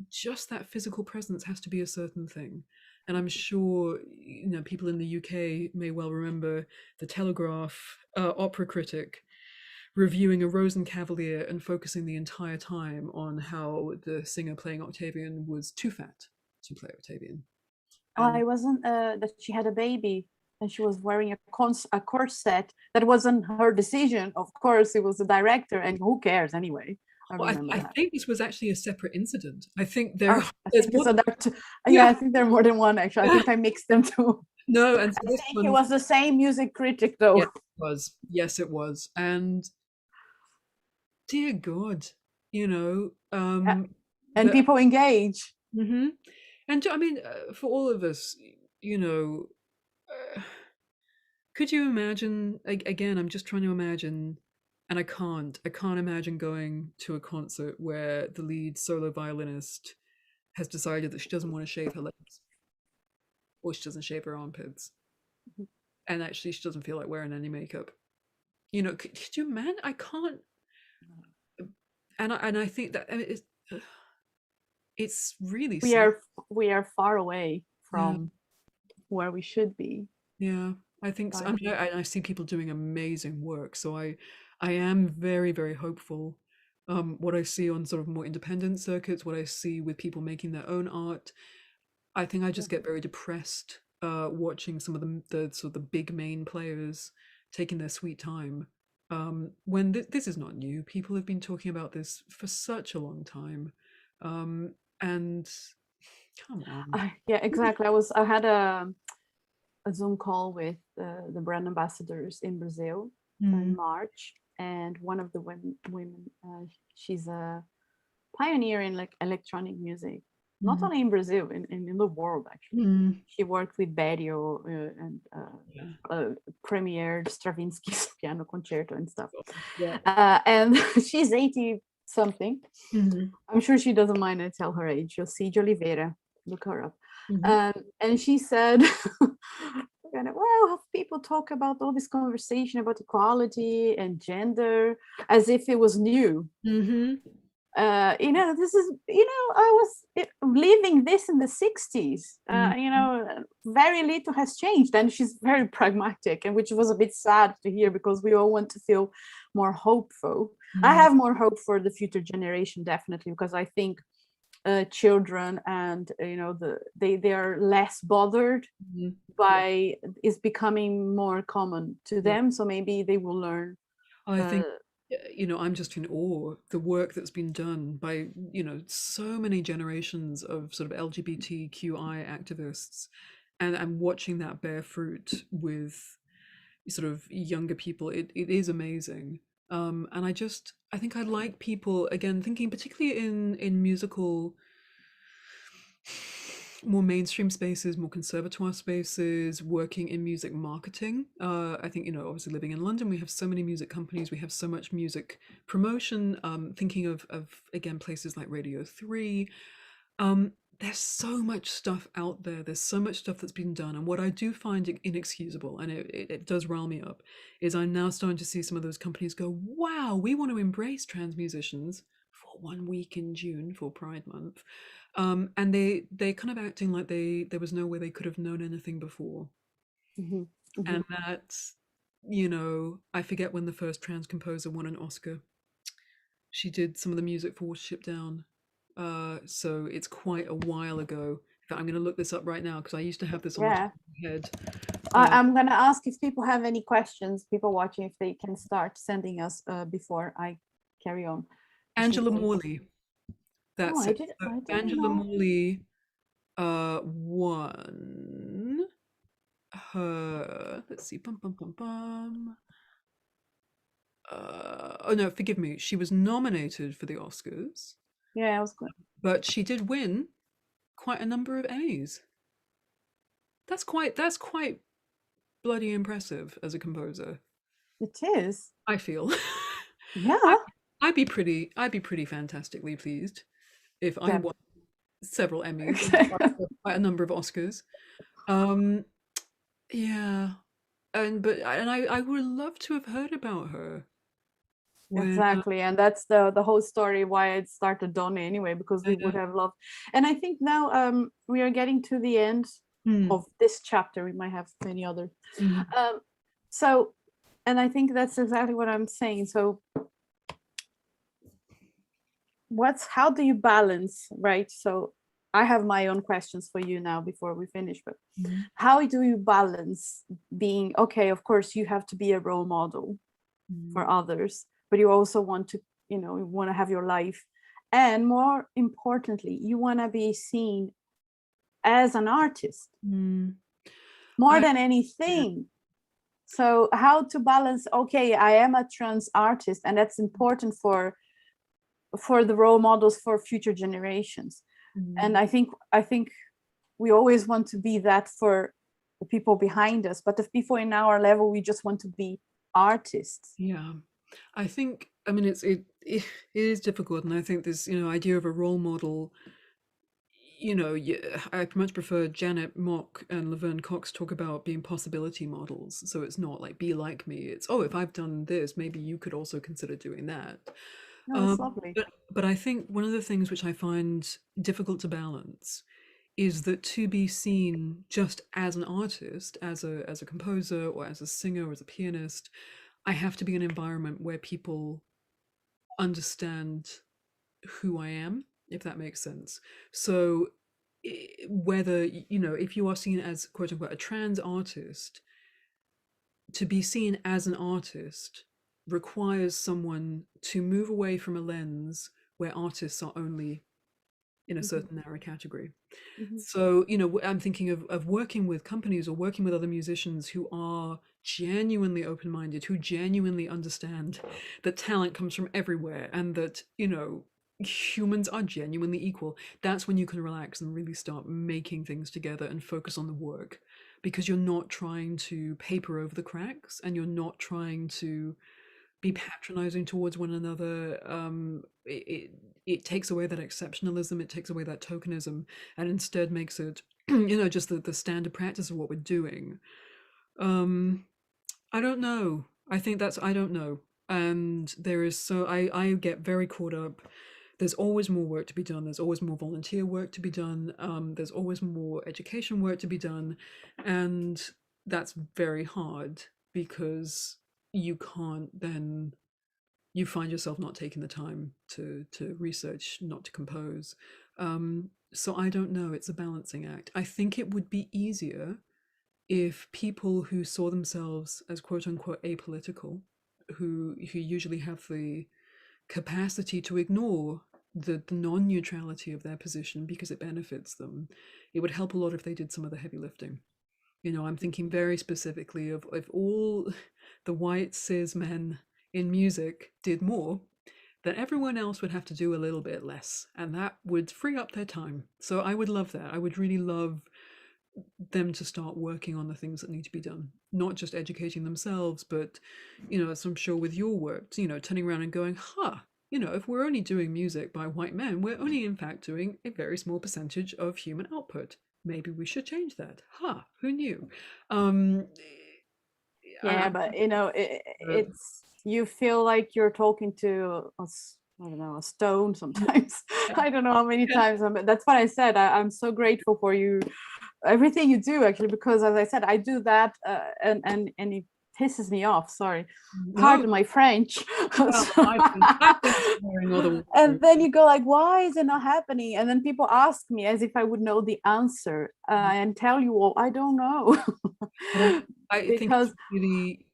just that physical presence has to be a certain thing. And I'm sure people in the UK may well remember the Telegraph opera critic reviewing a Rosenkavalier and focusing the entire time on how the singer playing Octavian was too fat to play Octavian. I wasn't that she had a baby and she was wearing a corset. That wasn't her decision, of course. It was the director, and who cares anyway. I think this was actually a separate incident. I think I think there are more than one, actually. I think I mixed them too. No, and so I think it was the same music critic, though. Yes, it was. Yes, it was. And dear God, and people engage. Mm-hmm. And I mean, for all of us, could you imagine? Again, I'm just trying to imagine. And I can't imagine going to a concert where the lead solo violinist has decided that she doesn't want to shave her legs, or she doesn't shave her armpits, and actually she doesn't feel like wearing any makeup. Could you imagine? I can't. And I think that it's really we are far away from where we should be. Yeah, I think so. I mean, I see people doing amazing work, so I am very, very hopeful. What I see on sort of more independent circuits, what I see with people making their own art, I think I just get very depressed watching some of the sort of the big main players taking their sweet time. When this is not new, people have been talking about this for such a long time, and come on. Yeah, exactly. I had a Zoom call with the brand ambassadors in Brazil in March, and one of the women she's a pioneer in like electronic music, not only in Brazil, in the world actually. She worked with Berio and premiered Stravinsky's piano concerto and stuff. And she's 80 something. I'm sure she doesn't mind I tell her age. Josie Oliveira, look her up. And she said, well, have people talk about all this conversation about equality and gender as if it was new. This is, I was living this in the 60s. Very little has changed, and she's very pragmatic, and which was a bit sad to hear, because we all want to feel more hopeful. I have more hope for the future generation, definitely, because I think children and they are less bothered by is becoming more common to them, so maybe they will learn. I think I'm just in awe the work that's been done by so many generations of sort of LGBTQI activists, and watching that bear fruit with sort of younger people. It is amazing. And I think I'd like people, again, thinking particularly in musical more mainstream spaces, more conservatoire spaces, working in music marketing. I think, obviously living in London, we have so many music companies, we have so much music promotion. Thinking of again, places like Radio 3. There's so much stuff out there. There's so much stuff that's been done. And what I do find inexcusable, and it does rile me up, is I'm now starting to see some of those companies go, wow, we want to embrace trans musicians for 1 week in June for Pride Month. And they kind of acting like there was no way they could have known anything before. Mm-hmm. Mm-hmm. And that's, I forget when the first trans composer won an Oscar. She did some of the music for Watership Down. So it's quite a while ago. In fact, I'm going to look this up right now because I used to have this on the top of my head. I'm going to ask if people have any questions, people watching, if they can start sending us before I carry on. Angela Morley. That's I didn't Angela know. Morley won her, let's see, oh no, forgive me, she was nominated for the Oscars. Yeah, I was good. But she did win quite a number of Emmys. That's quite bloody impressive as a composer. It is. I feel. Yeah. I'd be pretty fantastically pleased if I won several Emmys and quite a number of Oscars. Yeah. And I would love to have heard about her. Exactly, and that's the whole story why it started Donny anyway, because we would have loved. And I think now we are getting to the end of this chapter. We might have many others. So, and I think that's exactly what I'm saying. So how do you balance, right? So I have my own questions for you now before we finish, but how do you balance being, okay, of course you have to be a role model for others, but you also want to, you want to have your life. And more importantly, you want to be seen as an artist more than anything. Yeah. So how to balance, okay, I am a trans artist, and that's important for the role models for future generations. And I think we always want to be that for the people behind us, but the people in our level, we just want to be artists. Yeah, I think, I mean, it is difficult, and I think this idea of a role model, I much prefer Janet Mock and Laverne Cox talk about being possibility models. So it's not like be like me, it's, oh, if I've done this, maybe you could also consider doing that. That's lovely. But I think one of the things which I find difficult to balance is that to be seen just as an artist, as a composer, or as a singer, or as a pianist, I have to be in an environment where people understand who I am, if that makes sense. So whether, if you are seen as, quote unquote, a trans artist, to be seen as an artist requires someone to move away from a lens where artists are only in a certain narrow category. So, I'm thinking of working with companies or working with other musicians who are genuinely open-minded, who genuinely understand that talent comes from everywhere, and that, humans are genuinely equal. That's when you can relax and really start making things together and focus on the work, because you're not trying to paper over the cracks, and you're not trying to be patronizing towards one another. It takes away that exceptionalism, it takes away that tokenism, and instead makes it just the standard practice of what we're doing. I don't know. I don't know. And there is, so I get very caught up. There's always more work to be done. There's always more volunteer work to be done. There's always more education work to be done. And that's very hard, because you can't then, you find yourself not taking the time to research, not to compose. So I don't know, it's a balancing act. I think it would be easier if people who saw themselves as, quote unquote, apolitical, who usually have the capacity to ignore the non-neutrality of their position because it benefits them, it would help a lot if they did some of the heavy lifting. I'm thinking very specifically of if all the white cis men in music did more, then everyone else would have to do a little bit less, and that would free up their time. So I would love that. I would really love them to start working on the things that need to be done, not just educating themselves, but, as I'm sure with your work, turning around and going, if we're only doing music by white men, we're only in fact doing a very small percentage of human output. Maybe we should change that. Who knew? Um, Yeah, but it's, you feel like you're talking to I don't know, a stone sometimes. I don't know how many times. That's what I said. I'm so grateful for you, everything you do, actually, because as I said, I do that, and it pisses me off. Sorry, pardon my French. I've been swearing all the And then you go like, why is it not happening? And then people ask me as if I would know the answer, and tell you, well, I don't know. I think Because it's really,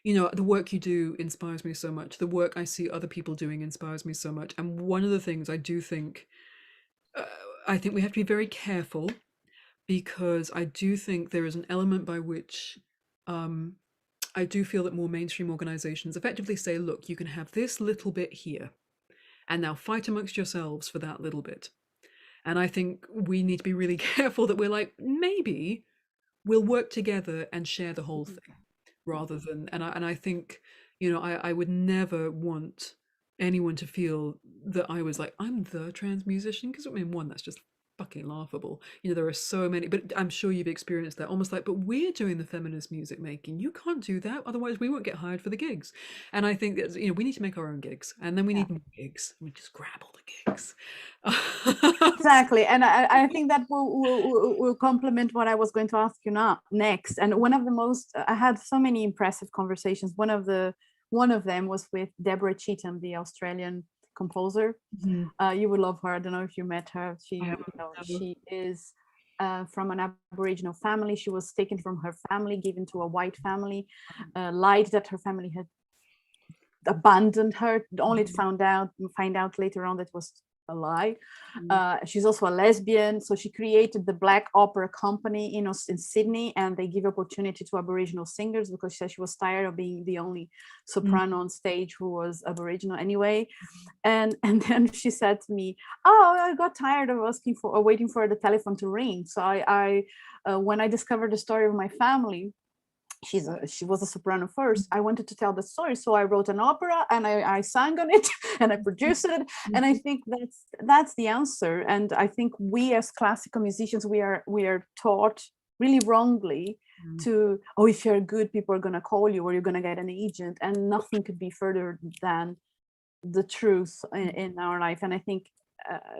the work you do inspires me so much. The work I see other people doing inspires me so much. And one of the things I do think, I think we have to be very careful, because I do think there is an element by which I do feel that more mainstream organizations effectively say, look, you can have this little bit here, and now fight amongst yourselves for that little bit. And I think we need to be really careful that we're like, maybe we'll work together and share the whole thing, rather than, and I think, I would never want anyone to feel that I was like, I'm the trans musician, because I mean, one, that's just fucking laughable. There are so many, but I'm sure you've experienced that, almost like, but we're doing the feminist music making, you can't do that, otherwise we won't get hired for the gigs. And I think that, we need to make our own gigs, and then we need more gigs, and we just grab all the gigs. Exactly, and I think that will complement what I was going to ask you next. And one of the most, I had so many impressive conversations. One of them was with Deborah Cheetham, the Australian composer. You would love her. I don't know if you met her. She is from an Aboriginal family. She was taken from her family, given to a white family, lied that her family had abandoned her, only to find out later on that was a lie. She's also a lesbian, so she created the Black Opera Company in Sydney, and they give opportunity to Aboriginal singers, because she said she was tired of being the only soprano on stage who was Aboriginal anyway. And then she said to me, "Oh, I got tired of waiting for the telephone to ring. So I when I discovered the story of my family." She was a soprano first. I wanted to tell the story, so I wrote an opera and I sang on it and I produced it. And I think that's the answer. And I think we as classical musicians, we are taught really wrongly to, if you're good, people are going to call you, or you're going to get an agent, and nothing could be further than the truth in our life. And I think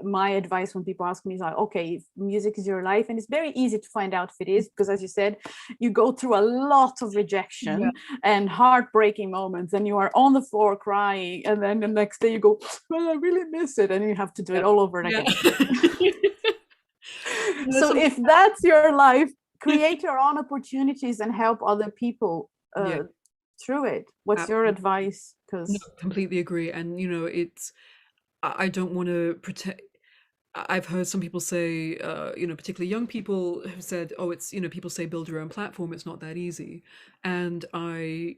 my advice when people ask me is like, okay, if music is your life, and it's very easy to find out if it is, because as you said, you go through a lot of rejection and heartbreaking moments, and you are on the floor crying, and then the next day you go, well, I really miss it, and you have to do it all over again. So if that's your life, create your own opportunities and help other people through it. What's your advice? Because completely agree. And it's, I don't want to protect. I've heard some people say, particularly young people have said, oh, it's, people say build your own platform, it's not that easy. And I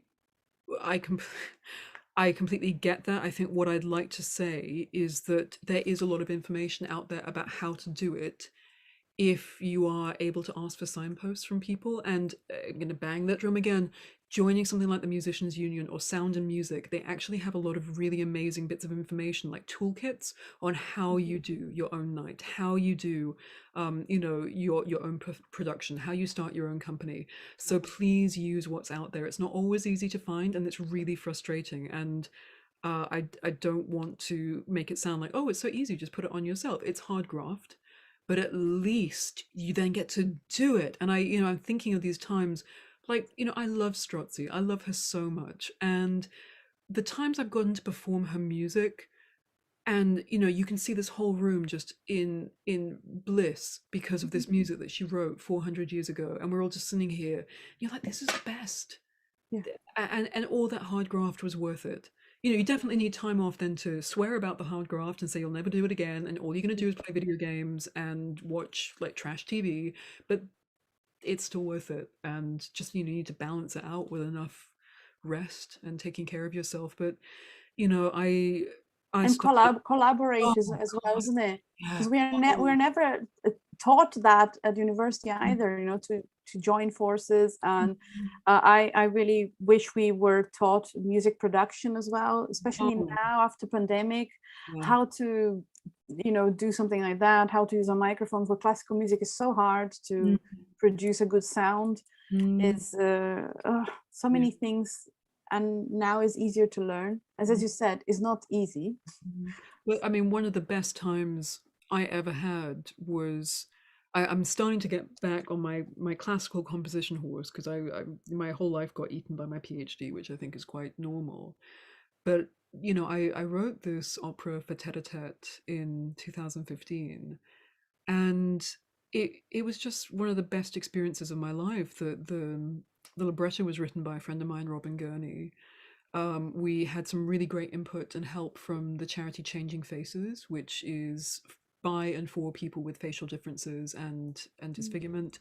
completely get that. I think what I'd like to say is that there is a lot of information out there about how to do it, if you are able to ask for signposts from people. And I'm going to bang that drum again, joining something like the Musicians Union or Sound and Music, they actually have a lot of really amazing bits of information, like toolkits on how you do your own night, how you do your own production, how you start your own company. So please use what's out there. It's not always easy to find, and it's really frustrating. And I don't want to make it sound like, oh, it's so easy, just put it on yourself. It's hard graft, but at least you then get to do it. And I'm thinking of these times, like, I love Strozzi. I love her so much. And the times I've gotten to perform her music, and you can see this whole room just in bliss because of this music that she wrote 400 years ago, and we're all just sitting here. You're like, this is the best. And all that hard graft was worth it. You definitely need time off then to swear about the hard graft and say you'll never do it again, and all you're going to do is play video games and watch like trash TV, but it's still worth it. And just you need to balance it out with enough rest and taking care of yourself. But I I and started. collaborate Oh as well, isn't it? yeah. Because we're Oh, never taught that at university either, to join forces. And mhm. I really wish we were taught music production as well, especially Oh, now after pandemic, yeah. how to do something like that, how to use a microphone for classical music is so hard Mm, to produce a good sound. mm, Is so yeah. many things, and now is easier to learn, as you said, is not easy. Mhm. Well, I mean, one of the best times I ever had was I'm starting to get back on my classical composition horse because I my whole life got eaten by my PhD, which I think is quite normal. But I wrote this opera for Tête Tête in 2015, and it was just one of the best experiences of my life. The libretto was written by a friend of mine, Robin Gurney. We had some really great input and help from the charity Changing Faces, which is by and for people with facial differences and disfigurement.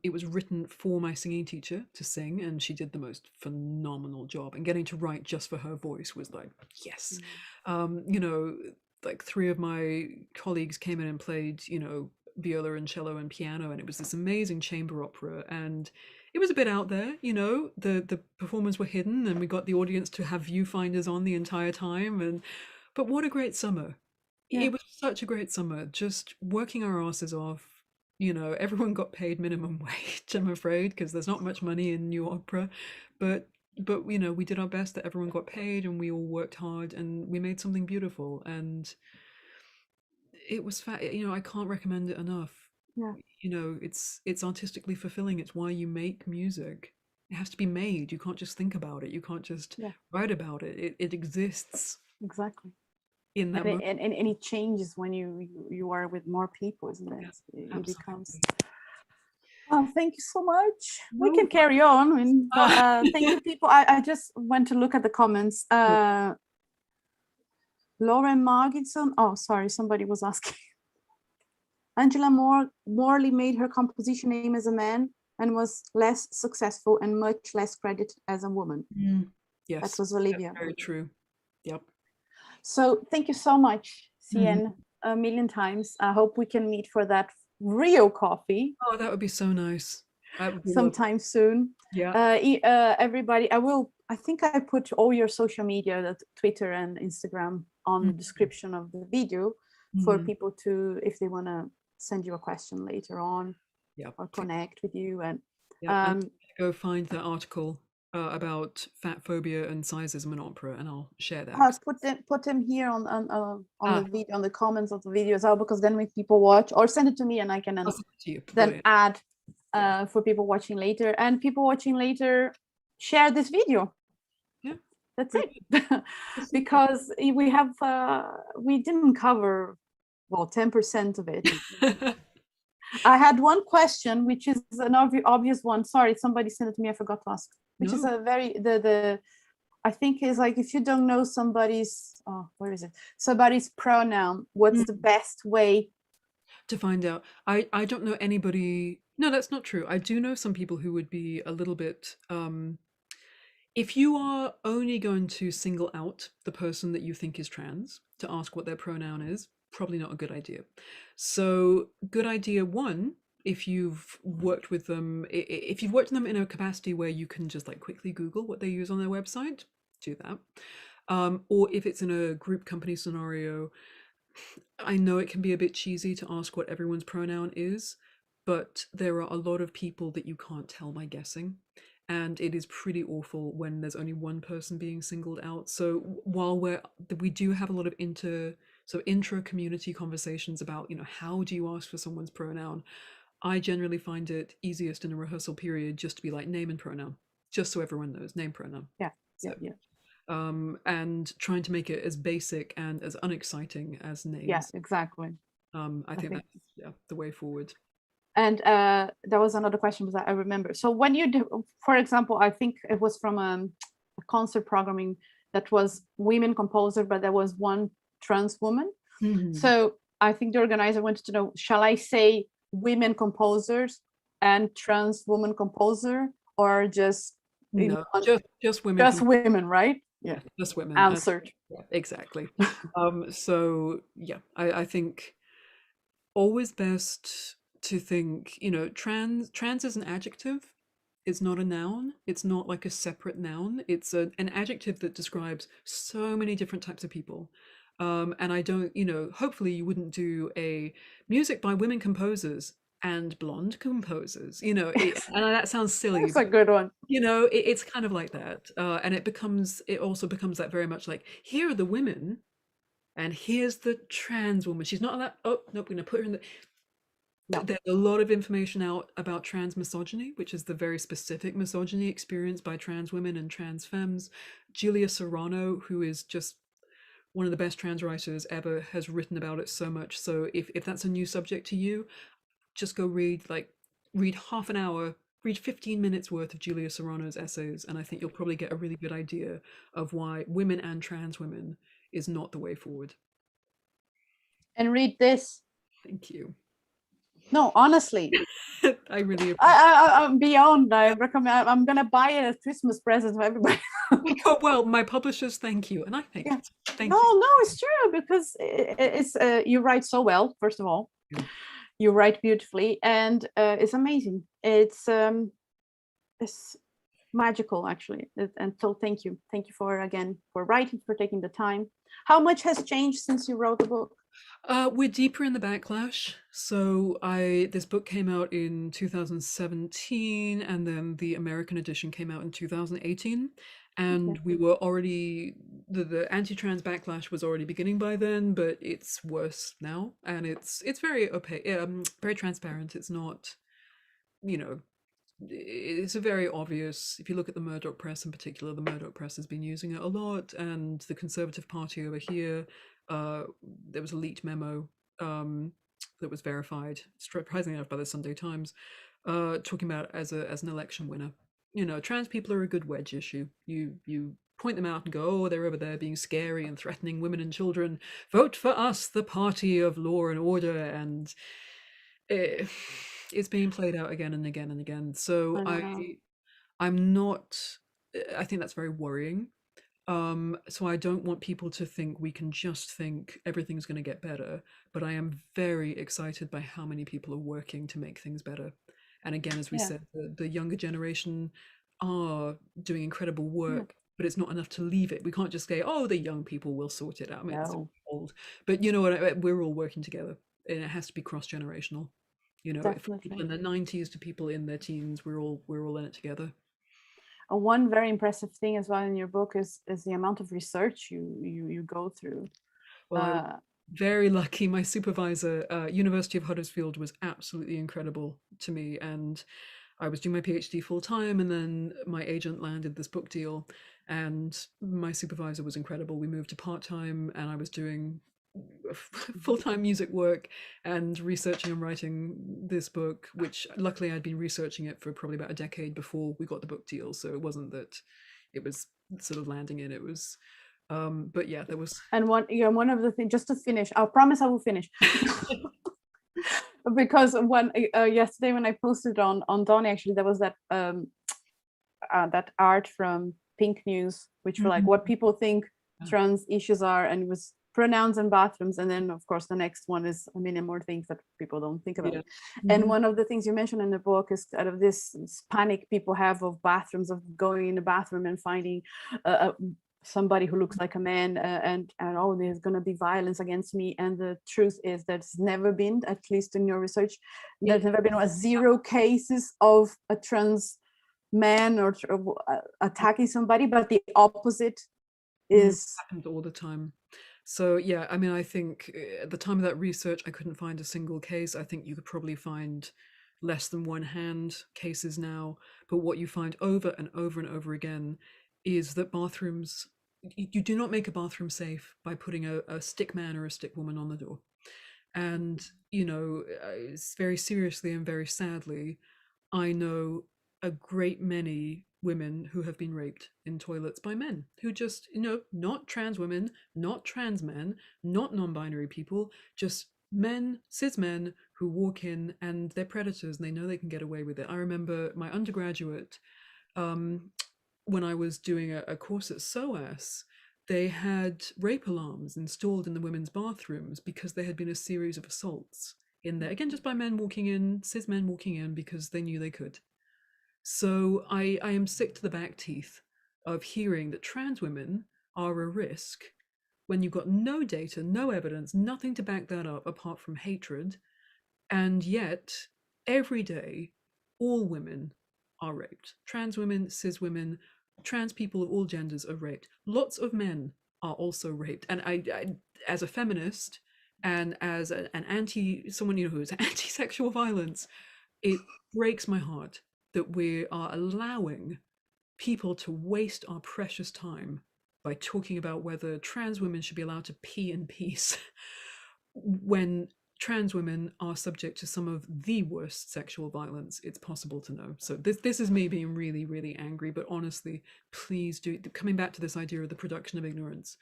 It was written for my singing teacher to sing, and she did the most phenomenal job. And getting to write just for her voice was like, yes. You know, like three of my colleagues came in and played, viola and cello and piano, and it was this amazing chamber opera. And it was a bit out there, the performers were hidden, and we got the audience to have viewfinders on the entire time. And but what a great summer! Yeah, It was such a great summer, just working our asses off. Everyone got paid minimum wage, I'm afraid, because there's not much money in new opera. But we did our best that everyone got paid, and we all worked hard, and we made something beautiful. And it was I can't recommend it enough. yeah, It's artistically fulfilling. It's why you make music. It has to be made. You can't just think about it. You can't just yeah, write about it. It exists exactly. in that And moment. it changes when you are with more people, isn't Yeah, it? It becomes. absolutely. Oh, thank you so much. We No. can carry on, but Oh, thank you, people. I just went to look at the comments. Lauren Marginson. Oh, sorry, somebody was asking. Angela Morley made her composition name as a man and was less successful and much less credit as a woman. mm, That yes, was that's Olivia. very true. Yep. So thank you so much, Mhm. CN, a million times. I hope we can meet for that real coffee Oh, that would be so nice. That would be lovely. sometime soon. Yeah. Everybody, I think I put all your social media, that Twitter and Instagram, on the Mhm. description of the video for Mhm. people to, if they want to send you a question later on Yep. or connect with you. And Yep. And go find that article about fat phobia and sizeism in opera, and I'll share that. I'll put them here on the Ah, video, on the comments of the video as well, because then when people watch, or send it to me and I can I'll send it to you. then Brilliant. add Yeah. for people watching later. And people watching later, share this video. Yeah. That's Brilliant. it. Because we didn't cover 10% of it. I had one question, which is an obvious one. Sorry, somebody sent it to me. I forgot to ask. Which is No. a very the I think is like, if you don't know somebody's where is it? Somebody's pronoun. What's the best way? To find out. I don't know anybody. No, that's not true. I do know some people who would be a little bit if you are only going to single out the person that you think is trans to ask what their pronoun is, probably not a good idea. So, good idea one, if you've worked with them, if you've worked with them in a capacity where you can just like quickly Google what they use on their website, do that. Or if it's in a group company scenario, I know it can be a bit cheesy to ask what everyone's pronoun is, but there are a lot of people that you can't tell by guessing. And it is pretty awful when there's only one person being singled out. So while we do have a lot of intra community conversations about, how do you ask for someone's pronoun? I generally find it easiest in a rehearsal period just to be like name and pronoun, just so everyone knows name pronoun. Yeah, So yeah. and trying to make it as basic and as unexciting as Yeah, names. exactly. I think that's the way forward. And there was another question that I remember. So when you do, for example, I think it was from a concert programming that was women composer, but there was one trans woman. Mm-hmm. So I think the organizer wanted to know, shall I say women composers and trans woman composer, or just No, just women. Just women, right? Yeah. Just women. Answered. Yeah, exactly. So yeah, I think always best to think, trans is an adjective. It's not a noun. It's not like a separate noun. It's an adjective that describes so many different types of people. And I don't, hopefully you wouldn't do a music by women composers and blonde composers, and that sounds silly, That's a but good one. it's kind of like that. And it also becomes that very much like, here are the women and here's the trans woman. She's not that, oh, nope, we're going to put her in the, No. there's a lot of information out about trans misogyny, which is the very specific misogyny experienced by trans women and trans femmes. Julia Serrano, who is just one of the best trans writers ever, has written about it so much. So if that's a new subject to you, just go read half an hour, read 15 minutes worth of Julia Serrano's essays, and I think you'll probably get a really good idea of why women and trans women is not the way forward. And read this. Thank you. No, honestly. I really I'm beyond. I recommend. I'm gonna buy it as Christmas present for everybody. Oh, well, my publishers thank you, and I thank you. Thank you. No, it's true, because it's you write so well. First of all, you write beautifully, and it's amazing. It's magical, actually. And so thank you for writing, for taking the time. How much has changed since you wrote the book? We're deeper in the backlash. So this book came out in 2017, and then the American edition came out in 2018. And we were already, the anti-trans backlash was already beginning by then, but it's worse now. And it's very opaque, very transparent. It's not, it's a very obvious, if you look at the Murdoch press in particular, the Murdoch press has been using it a lot, and the Conservative Party over here, there was a leaked memo that was verified, surprisingly enough, by the Sunday Times, talking about as an election winner. Trans people are a good wedge issue. You point them out and go, oh, they're over there being scary and threatening women and children. Vote for us, the party of law and order. And it's being played out again and again and again. So I'm not, I think that's very worrying. So I don't want people to think we can just think everything's going to get better, but I am very excited by how many people are working to make things better. And again, as we said, the younger generation are doing incredible work, but it's not enough to leave it. We can't just say, oh, the young people will sort it out. I mean, it's old, but you know what? We're all working together, and it has to be cross-generational. From people in their 90s to people in their teens, we're all in it together. One very impressive thing as well in your book is the amount of research you go through. Well, I was very lucky. My supervisor, University of Huddersfield, was absolutely incredible to me, and I was doing my PhD full time, and then my agent landed this book deal, and my supervisor was incredible. We moved to part-time, and I was doing full-time music work and researching and writing this book, which luckily I'd been researching it for probably about a decade before we got the book deal, so it wasn't that it was sort of landing in. It was but yeah, there was. And one of the things, just to finish, I'll promise I will finish. Because yesterday when I posted on Donny, actually, there was that that art from Pink News, which were like what people think trans issues are, and it was pronouns and bathrooms, and then of course the next one is a million more things that people don't think about. And one of the things you mentioned in the book is out of this panic people have of bathrooms, of going in the bathroom and finding somebody who looks like a man, and oh, there's going to be violence against me. And the truth is that it's never been, at least in your research, there's never been 0 cases of a trans man or attacking somebody, but the opposite is happens all the time. So yeah, I mean, I think at the time of that research, I couldn't find a single case. I think you could probably find less than one hand cases now. But what you find over and over and over again is that bathrooms, you do not make a bathroom safe by putting a stick man or a stick woman on the door. And, very seriously and very sadly, I know a great many women who have been raped in toilets by men who just, not trans women, not trans men, not non-binary people, just men, cis men who walk in and they're predators and they know they can get away with it. I remember my undergraduate when I was doing a course at SOAS, they had rape alarms installed in the women's bathrooms because there had been a series of assaults in there, again, just by men walking in, cis men walking in because they knew they could. So I am sick to the back teeth of hearing that trans women are a risk when you've got no data, no evidence, nothing to back that up apart from hatred. And yet, every day, all women are raped. Trans women, cis women, trans people of all genders are raped. Lots of men are also raped. And I as a feminist and as an someone who is anti-sexual violence, it breaks my heart that we are allowing people to waste our precious time by talking about whether trans women should be allowed to pee in peace when trans women are subject to some of the worst sexual violence it's possible to know. So this is me being really, really angry, but honestly, please do, coming back to this idea of the production of ignorance,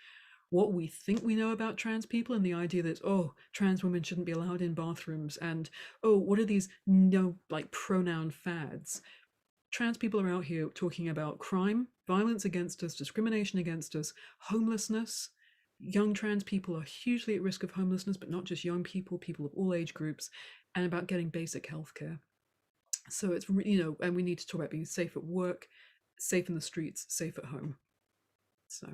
what we think we know about trans people and the idea that, oh, trans women shouldn't be allowed in bathrooms, and oh, what are these pronoun fads? Trans people are out here talking about crime, violence against us, discrimination against us, homelessness. Young trans people are hugely at risk of homelessness, but not just young people, people of all age groups, and about getting basic healthcare. So it's, and we need to talk about being safe at work, safe in the streets, safe at home. So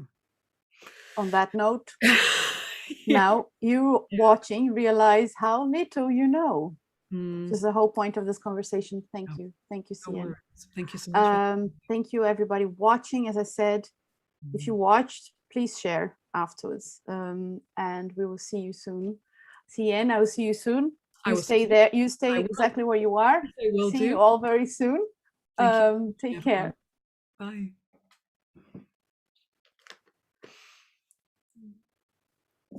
on that note, now you watching realize how little you know. Which is the whole point of this conversation. Thank you, Cian. Thank you so much. Thank you, everybody watching. As I said, if you watched, please share afterwards, and we will see you soon. Cian, I will see you soon. You stay there. You stay exactly where you are. See you all very soon. Take care. Bye.